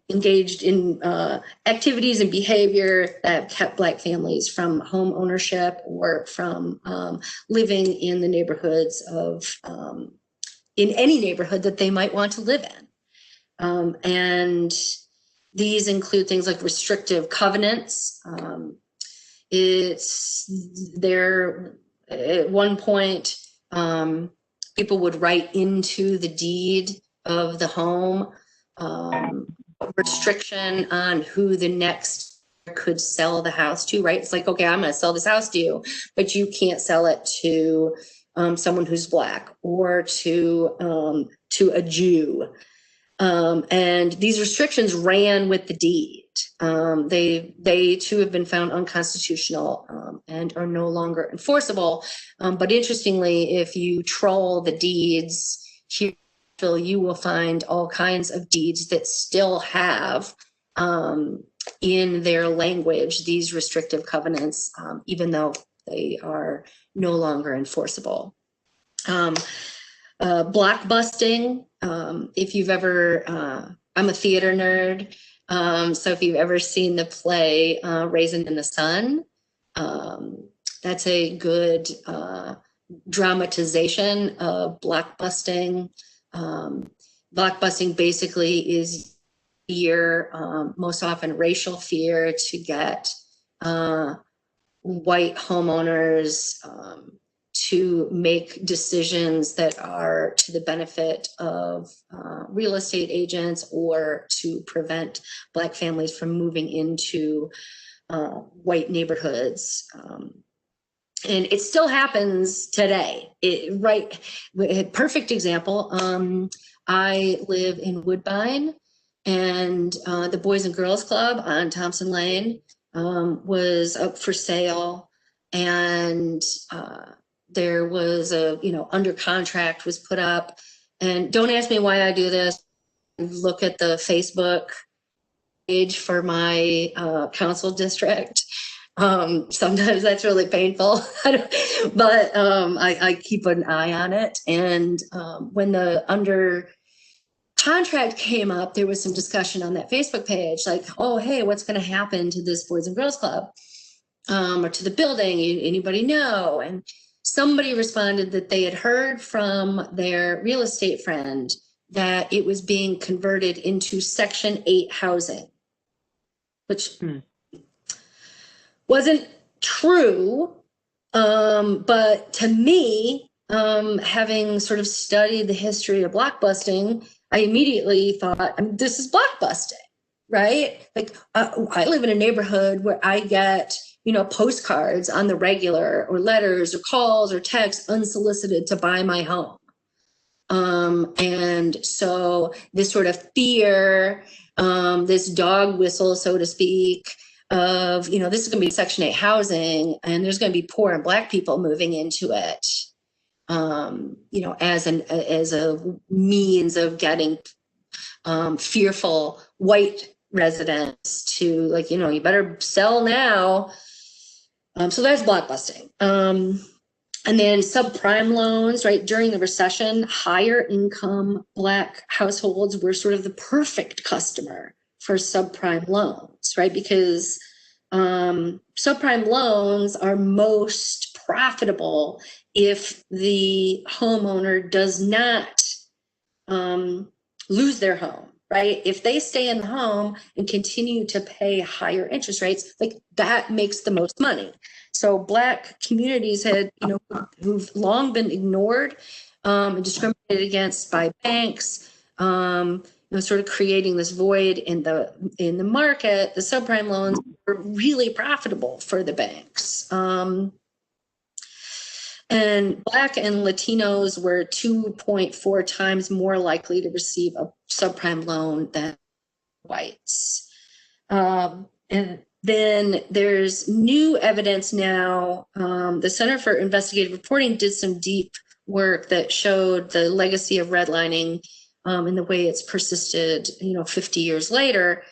engaged in activities and behavior that have kept Black families from home ownership or from living in the neighborhoods of in any neighborhood that they might want to live in. And these include things like restrictive covenants. At one point, people would write into the deed of the home restriction on who the next could sell the house to, right? It's like, okay, I'm going to sell this house to you, but you can't sell it to someone who's Black or to a Jew. And these restrictions ran with the deed. They too have been found unconstitutional and are no longer enforceable. But interestingly, if you troll the deeds here, you will find all kinds of deeds that still have in their language these restrictive covenants, even though they are no longer enforceable. Blockbusting, if you've ever, I'm a theater nerd, so if you've ever seen the play Raisin in the Sun, that's a good dramatization of blockbusting. Blockbusting basically is fear, most often racial fear, to get white homeowners to make decisions that are to the benefit of real estate agents or to prevent Black families from moving into white neighborhoods. And it still happens today. Perfect example. I live in Woodbine, and the Boys and Girls Club on Thompson Lane was up for sale, and there was under contract was put up. And don't ask me why I do this. Look at the Facebook page for my council district. Sometimes that's really painful, but I keep an eye on it. And when the under contract came up, there was some discussion on that Facebook page, like, oh, hey, what's going to happen to this Boys and Girls Club or to the building? Anybody know? And somebody responded that they had heard from their real estate friend that it was being converted into Section 8 housing, which wasn't true. But to me, having sort of studied the history of blockbusting, I immediately thought, this is blockbusting, right? Like I live in a neighborhood where I get, postcards on the regular, or letters or calls or texts unsolicited to buy my home. And so this sort of fear, this dog whistle, so to speak, of, this is going to be Section 8 housing, and there's going to be poor and Black people moving into it, as a means of getting fearful white residents to, like, you better sell now. So that's blockbusting. And then subprime loans, right? During the recession, higher income Black households were sort of the perfect customer for subprime loans, right? Because subprime loans are most profitable if the homeowner does not lose their home, right? If they stay in the home and continue to pay higher interest rates, like that makes the most money. So Black communities had, who've long been ignored and discriminated against by banks, sort of creating this void in the market. The subprime loans were really profitable for the banks. And Black and Latinos were 2.4 times more likely to receive a subprime loan than whites. And then there's new evidence now. The Center for Investigative Reporting did some deep work that showed the legacy of redlining and the way it's persisted, 50 years later.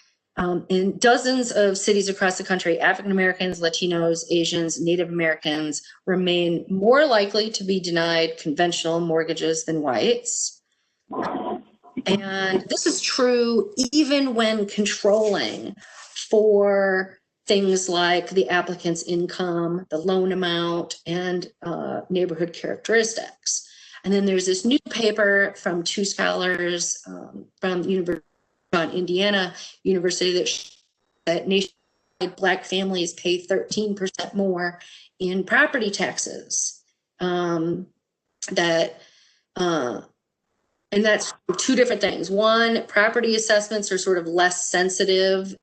In dozens of cities across the country, African Americans, Latinos, Asians, Native Americans remain more likely to be denied conventional mortgages than whites. And this is true even when controlling for things like the applicant's income, the loan amount, and neighborhood characteristics. And then there's this new paper from two scholars from University of Indiana University that nationwide Black families pay 13% more in property taxes. And that's two different things. One, property assessments are sort of less sensitive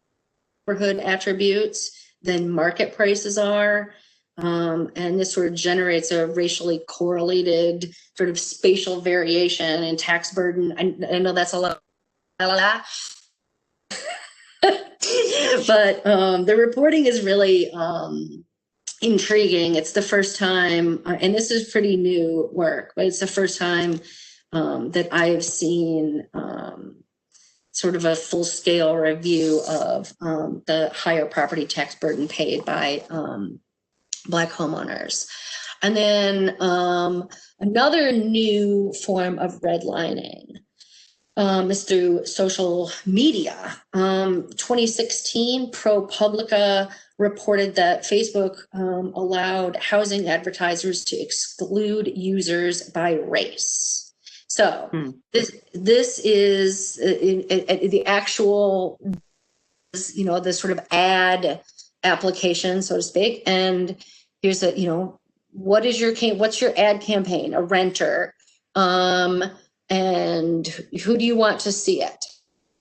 neighborhood attributes than market prices are. And this sort of generates a racially correlated sort of spatial variation in tax burden. I know that's a lot. But the reporting is really intriguing. It's the first time, and this is pretty new work, but it's the first time that I have seen sort of a full-scale review of the higher property tax burden paid by Black homeowners. And then another new form of redlining is through social media. 2016, ProPublica reported that Facebook allowed housing advertisers to exclude users by race. So this is the actual, the sort of ad application, so to speak. And here's what's your ad campaign? A renter. And who do you want to see it?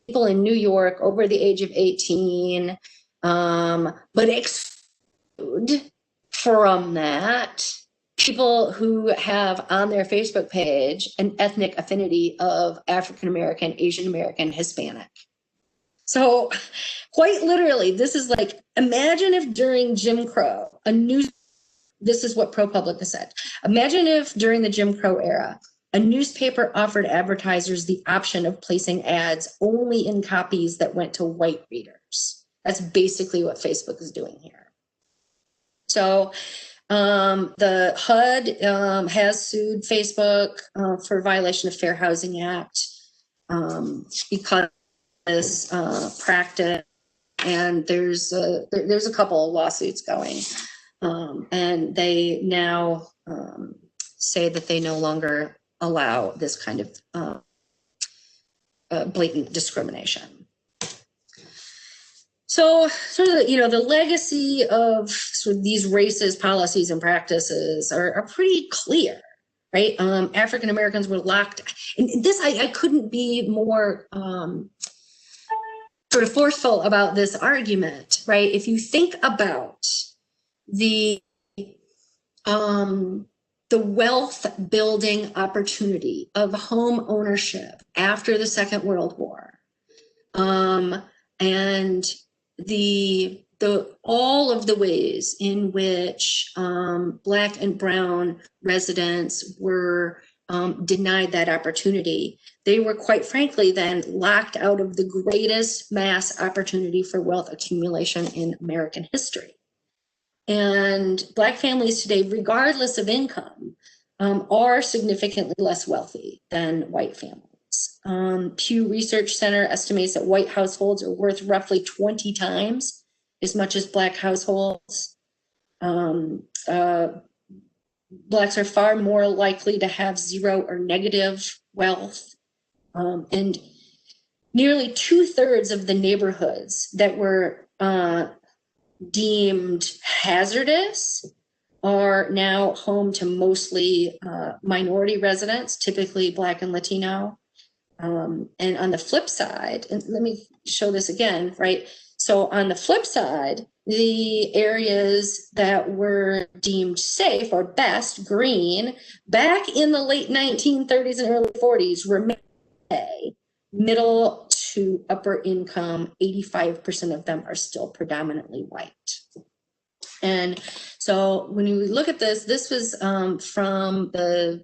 People in New York over the age of 18, but exclude from that people who have on their Facebook page an ethnic affinity of African American, Asian American, Hispanic. So quite literally, this is like, imagine if during Jim Crow, this is what ProPublica said. Imagine if during the Jim Crow era, a newspaper offered advertisers the option of placing ads only in copies that went to white readers. That's basically what Facebook is doing here. So the HUD has sued Facebook for violation of Fair Housing Act because of this practice, and there's a couple of lawsuits going, and they now say that they no longer allow this kind of blatant discrimination. So sort of, the legacy of sort of these racist policies and practices are pretty clear, right? African Americans were locked, and this, I couldn't be more sort of forceful about this argument, right? If you think about the wealth building opportunity of home ownership after the Second World War, and all of the ways in which Black and Brown residents were denied that opportunity, they were quite frankly then locked out of the greatest mass opportunity for wealth accumulation in American history. And Black families today, regardless of income, are significantly less wealthy than white families. Pew Research Center estimates that white households are worth roughly 20 times as much as Black households. Blacks are far more likely to have zero or negative wealth. And nearly 2/3 of the neighborhoods that were deemed hazardous are now home to mostly minority residents, typically Black and Latino. And on the flip side, and let me show this again, right? So on the flip side, the areas that were deemed safe or best, green, back in the late 1930s and early 40s, remain middle to upper income. 85% of them are still predominantly white. And so when you look at this, this was from the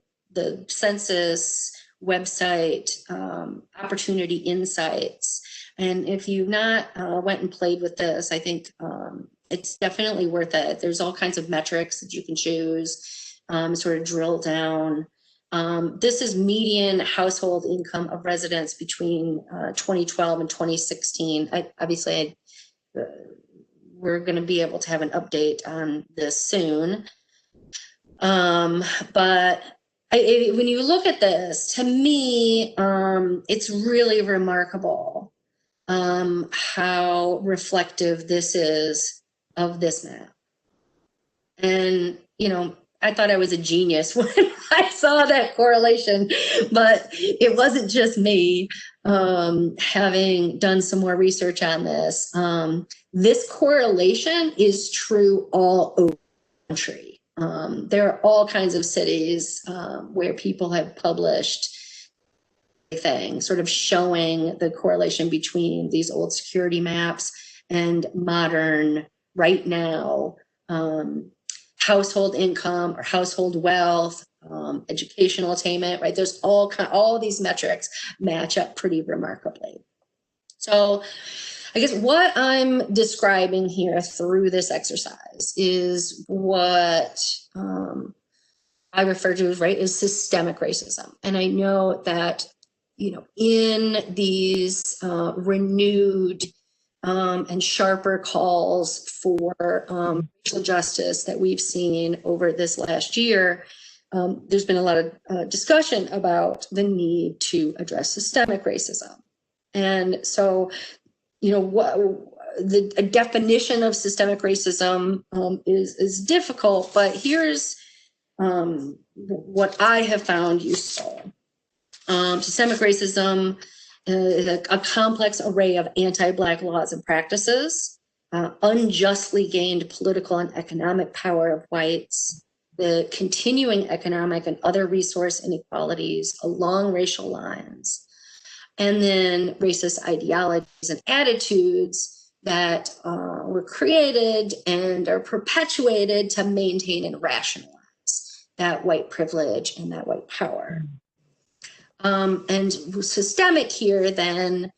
census website, Opportunity Insights. And if you've not went and played with this, I think it's definitely worth it. There's all kinds of metrics that you can choose, sort of drill down. This is median household income of residents between 2012 and 2016. We're going to be able to have an update on this soon. But when you look at this, to me, it's really remarkable how reflective this is of this map. And, I thought I was a genius when I saw that correlation, but it wasn't just me. Having done some more research on this, this correlation is true all over the country. There are all kinds of cities where people have published things sort of showing the correlation between these old security maps and modern, right now, household income or household wealth, educational attainment, right? There's all of these metrics match up pretty remarkably. So I guess what I'm describing here through this exercise is what I refer to as, right, is systemic racism. And I know that, in these renewed and sharper calls for racial justice that we've seen over this last year, there's been a lot of discussion about the need to address systemic racism. And so, a definition of systemic racism is difficult, but here's what I have found useful. Systemic racism is a complex array of anti-Black laws and practices, unjustly gained political and economic power of whites, the continuing economic and other resource inequalities along racial lines, and then racist ideologies and attitudes that were created and are perpetuated to maintain and rationalize that white privilege and that white power. And systemic here then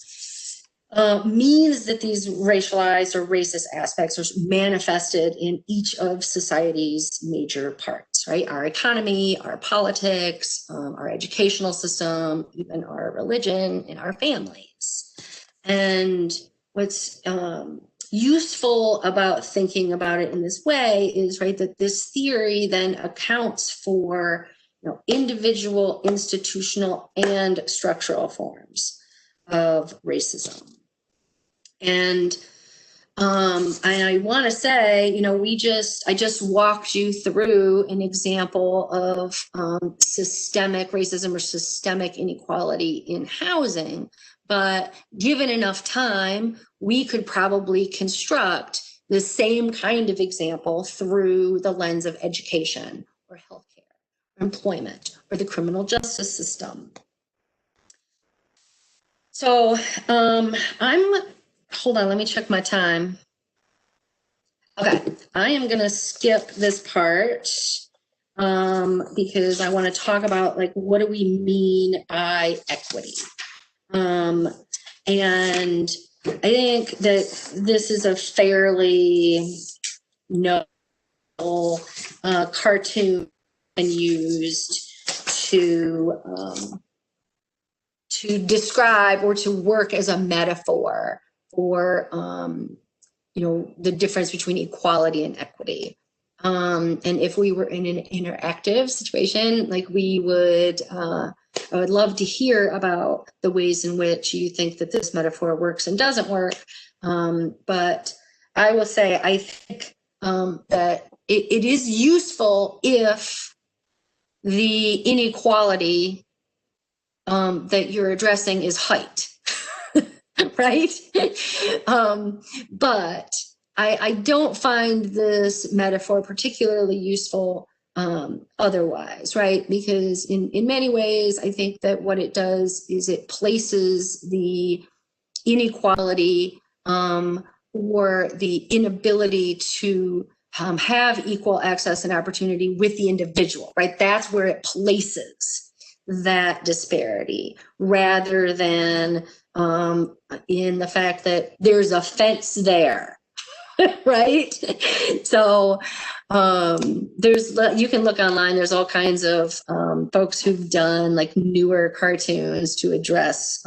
means that these racialized or racist aspects are manifested in each of society's major parts, right? Our economy, our politics, our educational system, even our religion and our families. And what's useful about thinking about it in this way is, right, that this theory then accounts for individual, institutional, and structural forms of racism. And I want to say, I just walked you through an example of systemic racism or systemic inequality in housing. But given enough time, we could probably construct the same kind of example through the lens of education or healthcare, employment, or the criminal justice system. So hold on, let me check my time. Okay, I am gonna skip this part because I want to talk about, like, what do we mean by equity? And I think that this is a fairly known cartoon and used to describe or to work as a metaphor for the difference between equality and equity. And if we were in an interactive situation, like I would love to hear about the ways in which you think that this metaphor works and doesn't work. But I will say, I think that it is useful if the inequality that you're addressing is height, right? But I don't find this metaphor particularly useful otherwise, right? Because in many ways, I think that what it does is it places the inequality or the inability to have equal access and opportunity with the individual, right? That's where it places that disparity rather than in the fact that there's a fence there. Right? So you can look online, there's all kinds of folks who've done like newer cartoons to address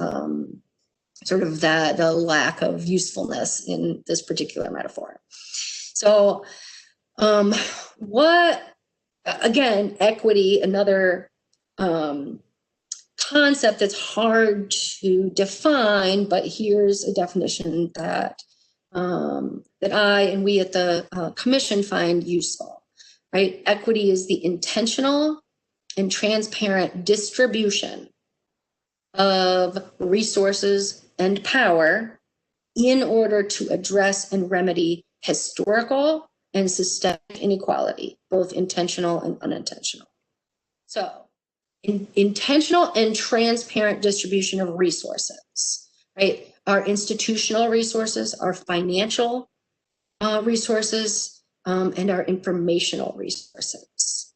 sort of the lack of usefulness in this particular metaphor. So again, equity, another concept that's hard to define, but here's a definition that I and we at the commission find useful, right? Equity is the intentional and transparent distribution of resources and power in order to address and remedy historical and systemic inequality, both intentional and unintentional. So, intentional and transparent distribution of resources, right? Our institutional resources, our financial resources, and our informational resources.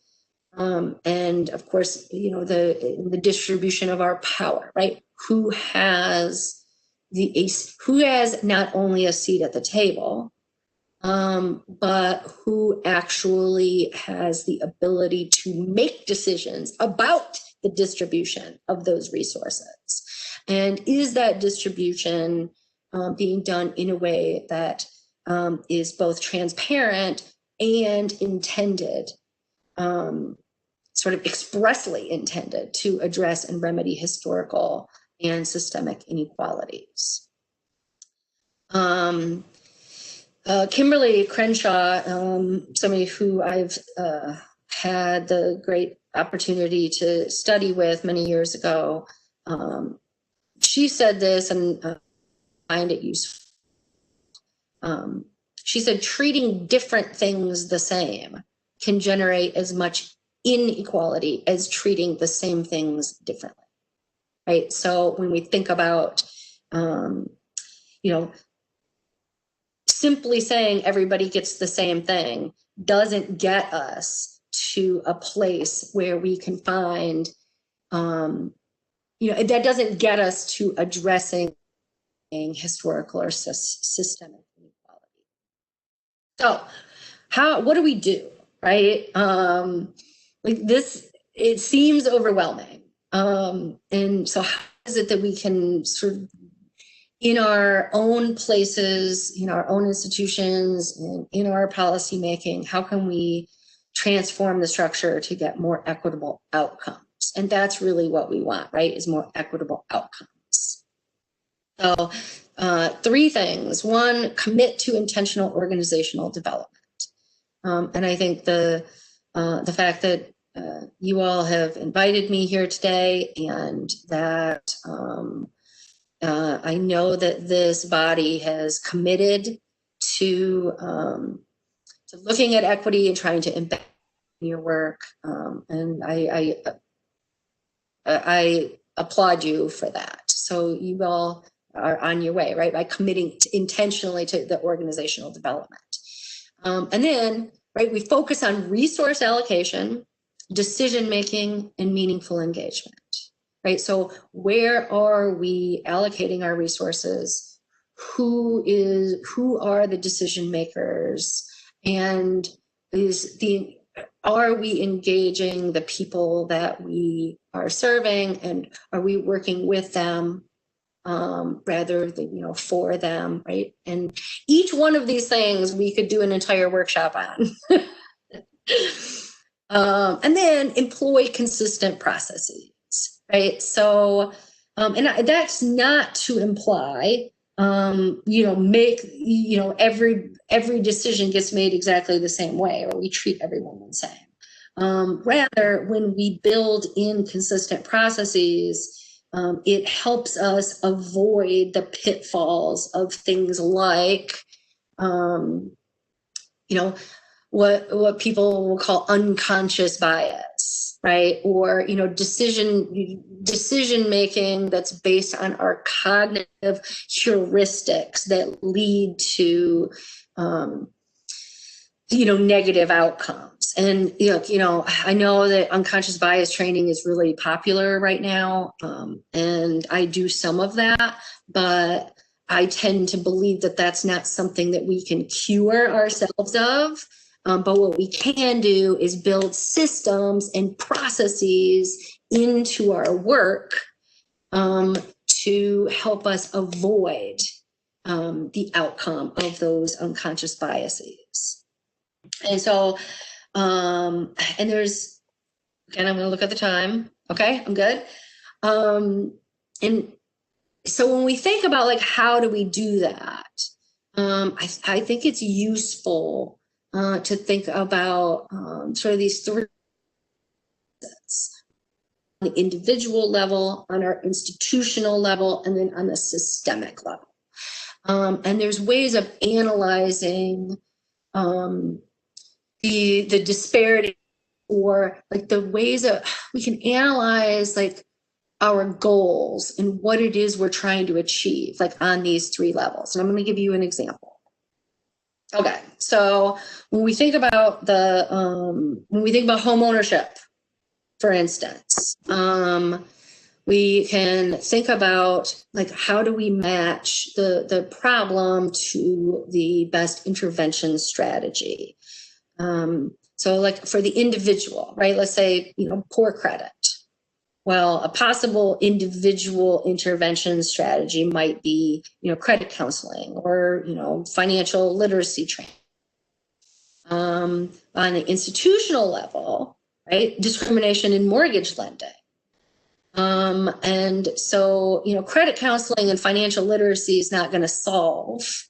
And of course, the distribution of our power, right? Who has not only a seat at the table, but who actually has the ability to make decisions about the distribution of those resources. And is that distribution being done in a way that is both transparent and intended, sort of expressly intended to address and remedy historical and systemic inequalities? Kimberly Crenshaw, somebody who I've had the great opportunity to study with many years ago, she said this, and I find it useful. She said, treating different things the same can generate as much inequality as treating the same things differently, right? So when we think about, simply saying everybody gets the same thing doesn't get us to a place where we can find, that doesn't get us to addressing historical or systemic inequality. So what do we do, right? Like this, it seems overwhelming. And so how is it that we can sort of, in our own places, in our own institutions, and in our policymaking, how can we transform the structure to get more equitable outcomes? And that's really what we want, right, is more equitable outcomes. So 3 things. 1, commit to intentional organizational development. And I think the fact that you all have invited me here today, and that I know that this body has committed to looking at equity and trying to embed in your work, and I applaud you for that. So you all are on your way, right, by committing intentionally to the organizational development. And then, right, we focus on resource allocation, decision-making, and meaningful engagement, right? So where are we allocating our resources? Who are the decision makers? And are we engaging the people that we are serving, and are we working with them rather than, for them, right? And each one of these things we could do an entire workshop on. And then employ consistent processes, right? So, and that's not to imply, every decision gets made exactly the same way, or we treat everyone the same. Rather, when we build in consistent processes, it helps us avoid the pitfalls of things like, what people will call unconscious bias, right? Or, decision making that's based on our cognitive heuristics that lead to, negative outcomes. And, I know that unconscious bias training is really popular right now. And I do some of that, but I tend to believe that that's not something that we can cure ourselves of. But what we can do is build systems and processes into our work to help us avoid the outcome of those unconscious biases. And so, and there's, again, I'm going to look at the time. Okay, I'm good. And so when we think about like, how do we do that? I think it's useful to think about sort of these three steps: on the individual level, on our institutional level, and then on the systemic level. And there's ways of analyzing the disparity, or like the ways that we can analyze like our goals and what it is we're trying to achieve, like on these three levels. And I'm going to give you an example. Okay, so when we think about home ownership, for instance, we can think about like, how do we match the problem to the best intervention strategy? So like for the individual, right? Let's say, poor credit. Well, a possible individual intervention strategy might be, credit counseling or, financial literacy training. On the institutional level, right? Discrimination in mortgage lending. And so, credit counseling and financial literacy is not going to solve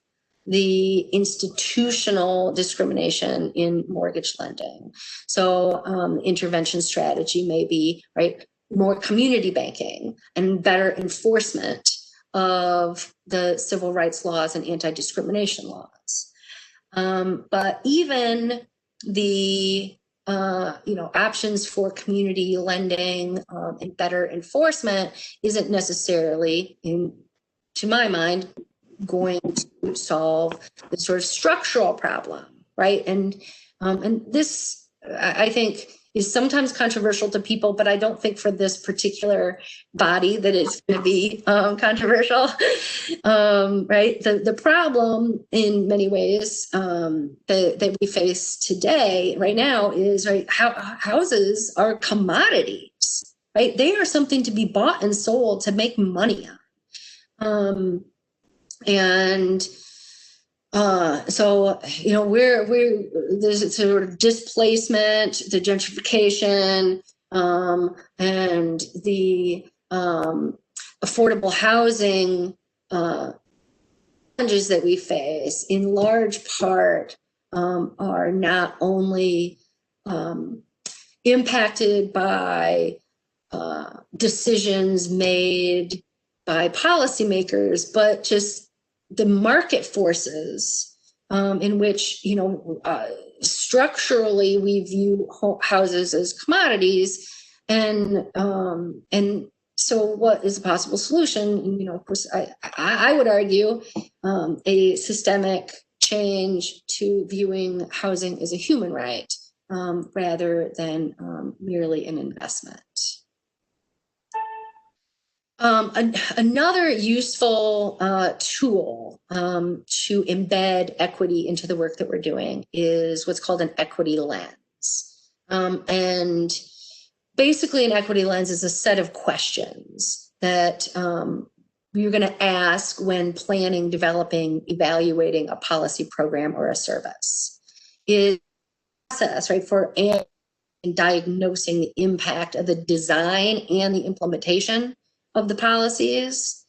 the institutional discrimination in mortgage lending. So intervention strategy may be, right, more community banking and better enforcement of the civil rights laws and anti-discrimination laws. But even the options for community lending and better enforcement isn't necessarily, to my mind, going to solve the sort of structural problem, right? And this, I think, is sometimes controversial to people, but I don't think for this particular body that it's going to be controversial, right? The problem in many ways that we face today, right now, is houses are commodities, right? They are something to be bought and sold to make money on. So, there's a sort of displacement, the gentrification, and the affordable housing challenges that we face, in large part, are not only impacted by decisions made by policymakers, but just the market forces in which, structurally we view houses as commodities. And so what is a possible solution? Of course, I would argue a systemic change to viewing housing as a human right rather than merely an investment. Another useful tool to embed equity into the work that we're doing is what's called an equity lens. And basically an equity lens is a set of questions that you're going to ask when planning, developing, evaluating a policy program or a service. Is process, right, for diagnosing the impact of the design and the implementation of the policies,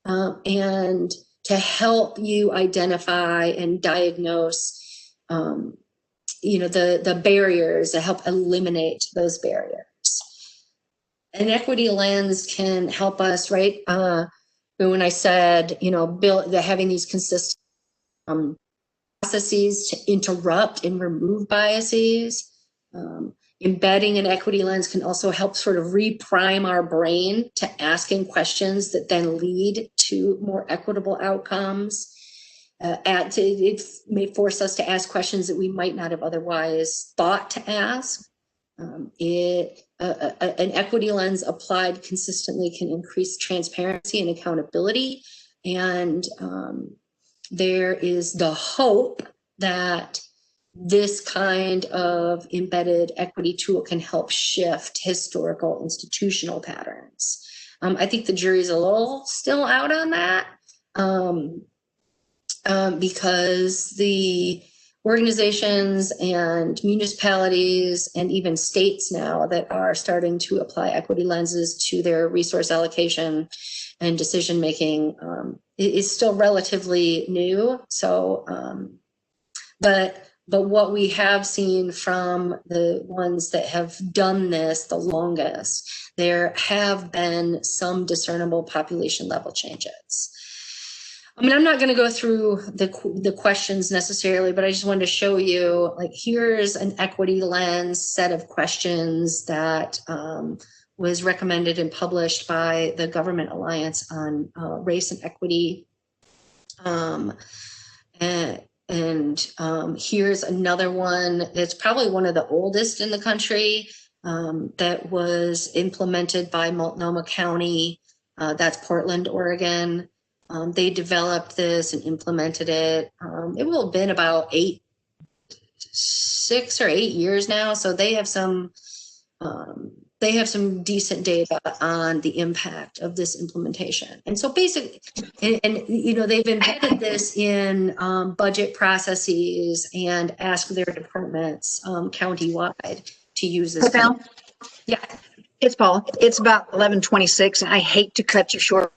and to help you identify and diagnose, the barriers, to help eliminate those barriers. An equity lens can help us, right? When I said, having these consistent processes to interrupt and remove biases. Embedding an equity lens can also help sort of reprime our brain to asking questions that then lead to more equitable outcomes. It may force us to ask questions that we might not have otherwise thought to ask. An equity lens applied consistently can increase transparency and accountability. And there is the hope that this kind of embedded equity tool can help shift historical institutional patterns. I think the jury's a little still out on that because the organizations and municipalities and even states now that are starting to apply equity lenses to their resource allocation and decision making is still relatively new. So, but what we have seen from the ones that have done this the longest, there have been some discernible population level changes. I mean, I'm not going to go through the questions necessarily, but I just wanted to show you, like, here's an equity lens set of questions that was recommended and published by the Government Alliance on Race and Equity. Here's another one that's probably one of the oldest in the country that was implemented by Multnomah County. That's Portland, Oregon. They developed this and implemented it. It will have been about 6 or 8 years now. So they have some decent data on the impact of this implementation. And so basically, they've embedded this in budget processes and asked their departments countywide to use this. Yeah, it's Paula. It's about 11:26, and I hate to cut you short.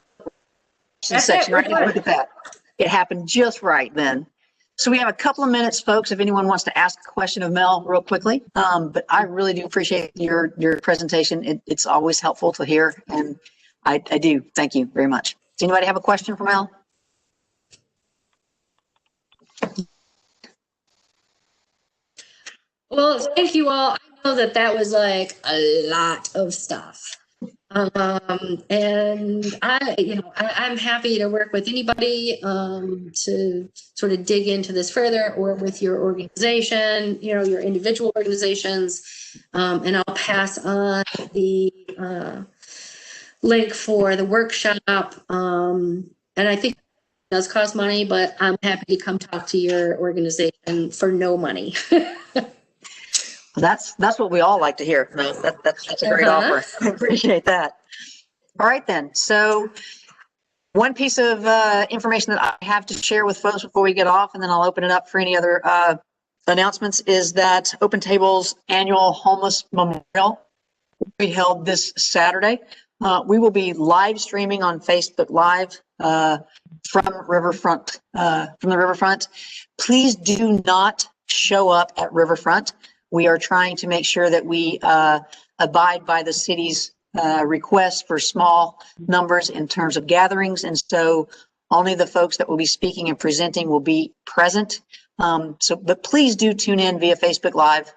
Section, right? Look at that. It happened just right then. So we have a couple of minutes, folks, if anyone wants to ask a question of Mel real quickly. But I really do appreciate your presentation. It's always helpful to hear, and I do. Thank you very much. Does anybody have a question for Mel? Well, thank you all. I know that was like a lot of stuff. And I'm happy to work with anybody to sort of dig into this further, or with your organization, your individual organizations. And I'll pass on the link for the workshop. And I think it does cost money, but I'm happy to come talk to your organization for no money. Well, that's what we all like to hear. No, that's a great offer. I appreciate that. All right, then. So one piece of information that I have to share with folks before we get off, and then I'll open it up for any other announcements, is that Open Table's annual Homeless Memorial will be held this Saturday. We will be live streaming on Facebook Live from the Riverfront. Please do not show up at Riverfront. We are trying to make sure that we abide by the city's requests for small numbers in terms of gatherings. And so only the folks that will be speaking and presenting will be present. But please do tune in via Facebook Live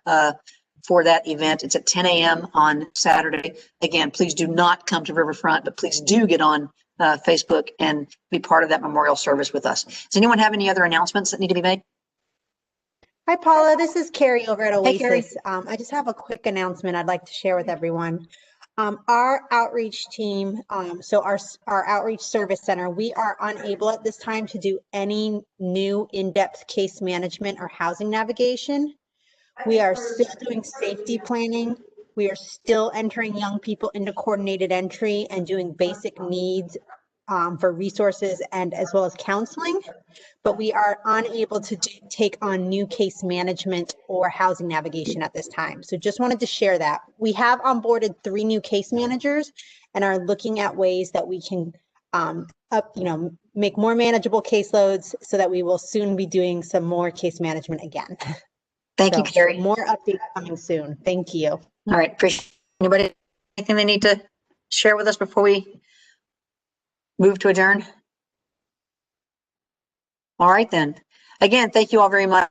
for that event. It's at 10 a.m. on Saturday. Again, please do not come to Riverfront, but please do get on Facebook and be part of that memorial service with us. Does anyone have any other announcements that need to be made? Hi, Paula. This is Carrie over at Hey, Carrie. Oasis. I just have a quick announcement I'd like to share with everyone. Our outreach team, so our outreach service center, we are unable at this time to do any new in-depth case management or housing navigation. We are still doing safety planning. We are still entering young people into coordinated entry and doing basic needs for resources and as well as counseling, but we are unable to take on new case management or housing navigation at this time. So just wanted to share that. We have onboarded 3 new case managers and are looking at ways that we can make more manageable caseloads so that we will soon be doing some more case management again. Thank you, Carrie. More updates coming soon. Thank you. All right, appreciate anybody, anything they need to share with us before we move to adjourn? All right, then. Again, thank you all very much,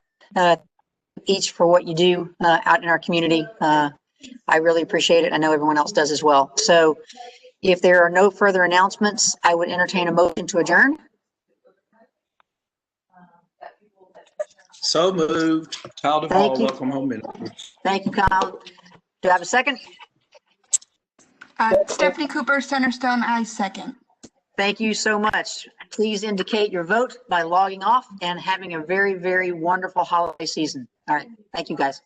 each for what you do out in our community. I really appreciate it. I know everyone else does as well. So if there are no further announcements, I would entertain a motion to adjourn. So moved. Kyle Duvall, welcome home ministers. Thank you, Kyle. Do I have a second? Stephanie Cooper, Centerstone, I second. Thank you so much. Please indicate your vote by logging off and having a very, very wonderful holiday season. All right. Thank you, guys.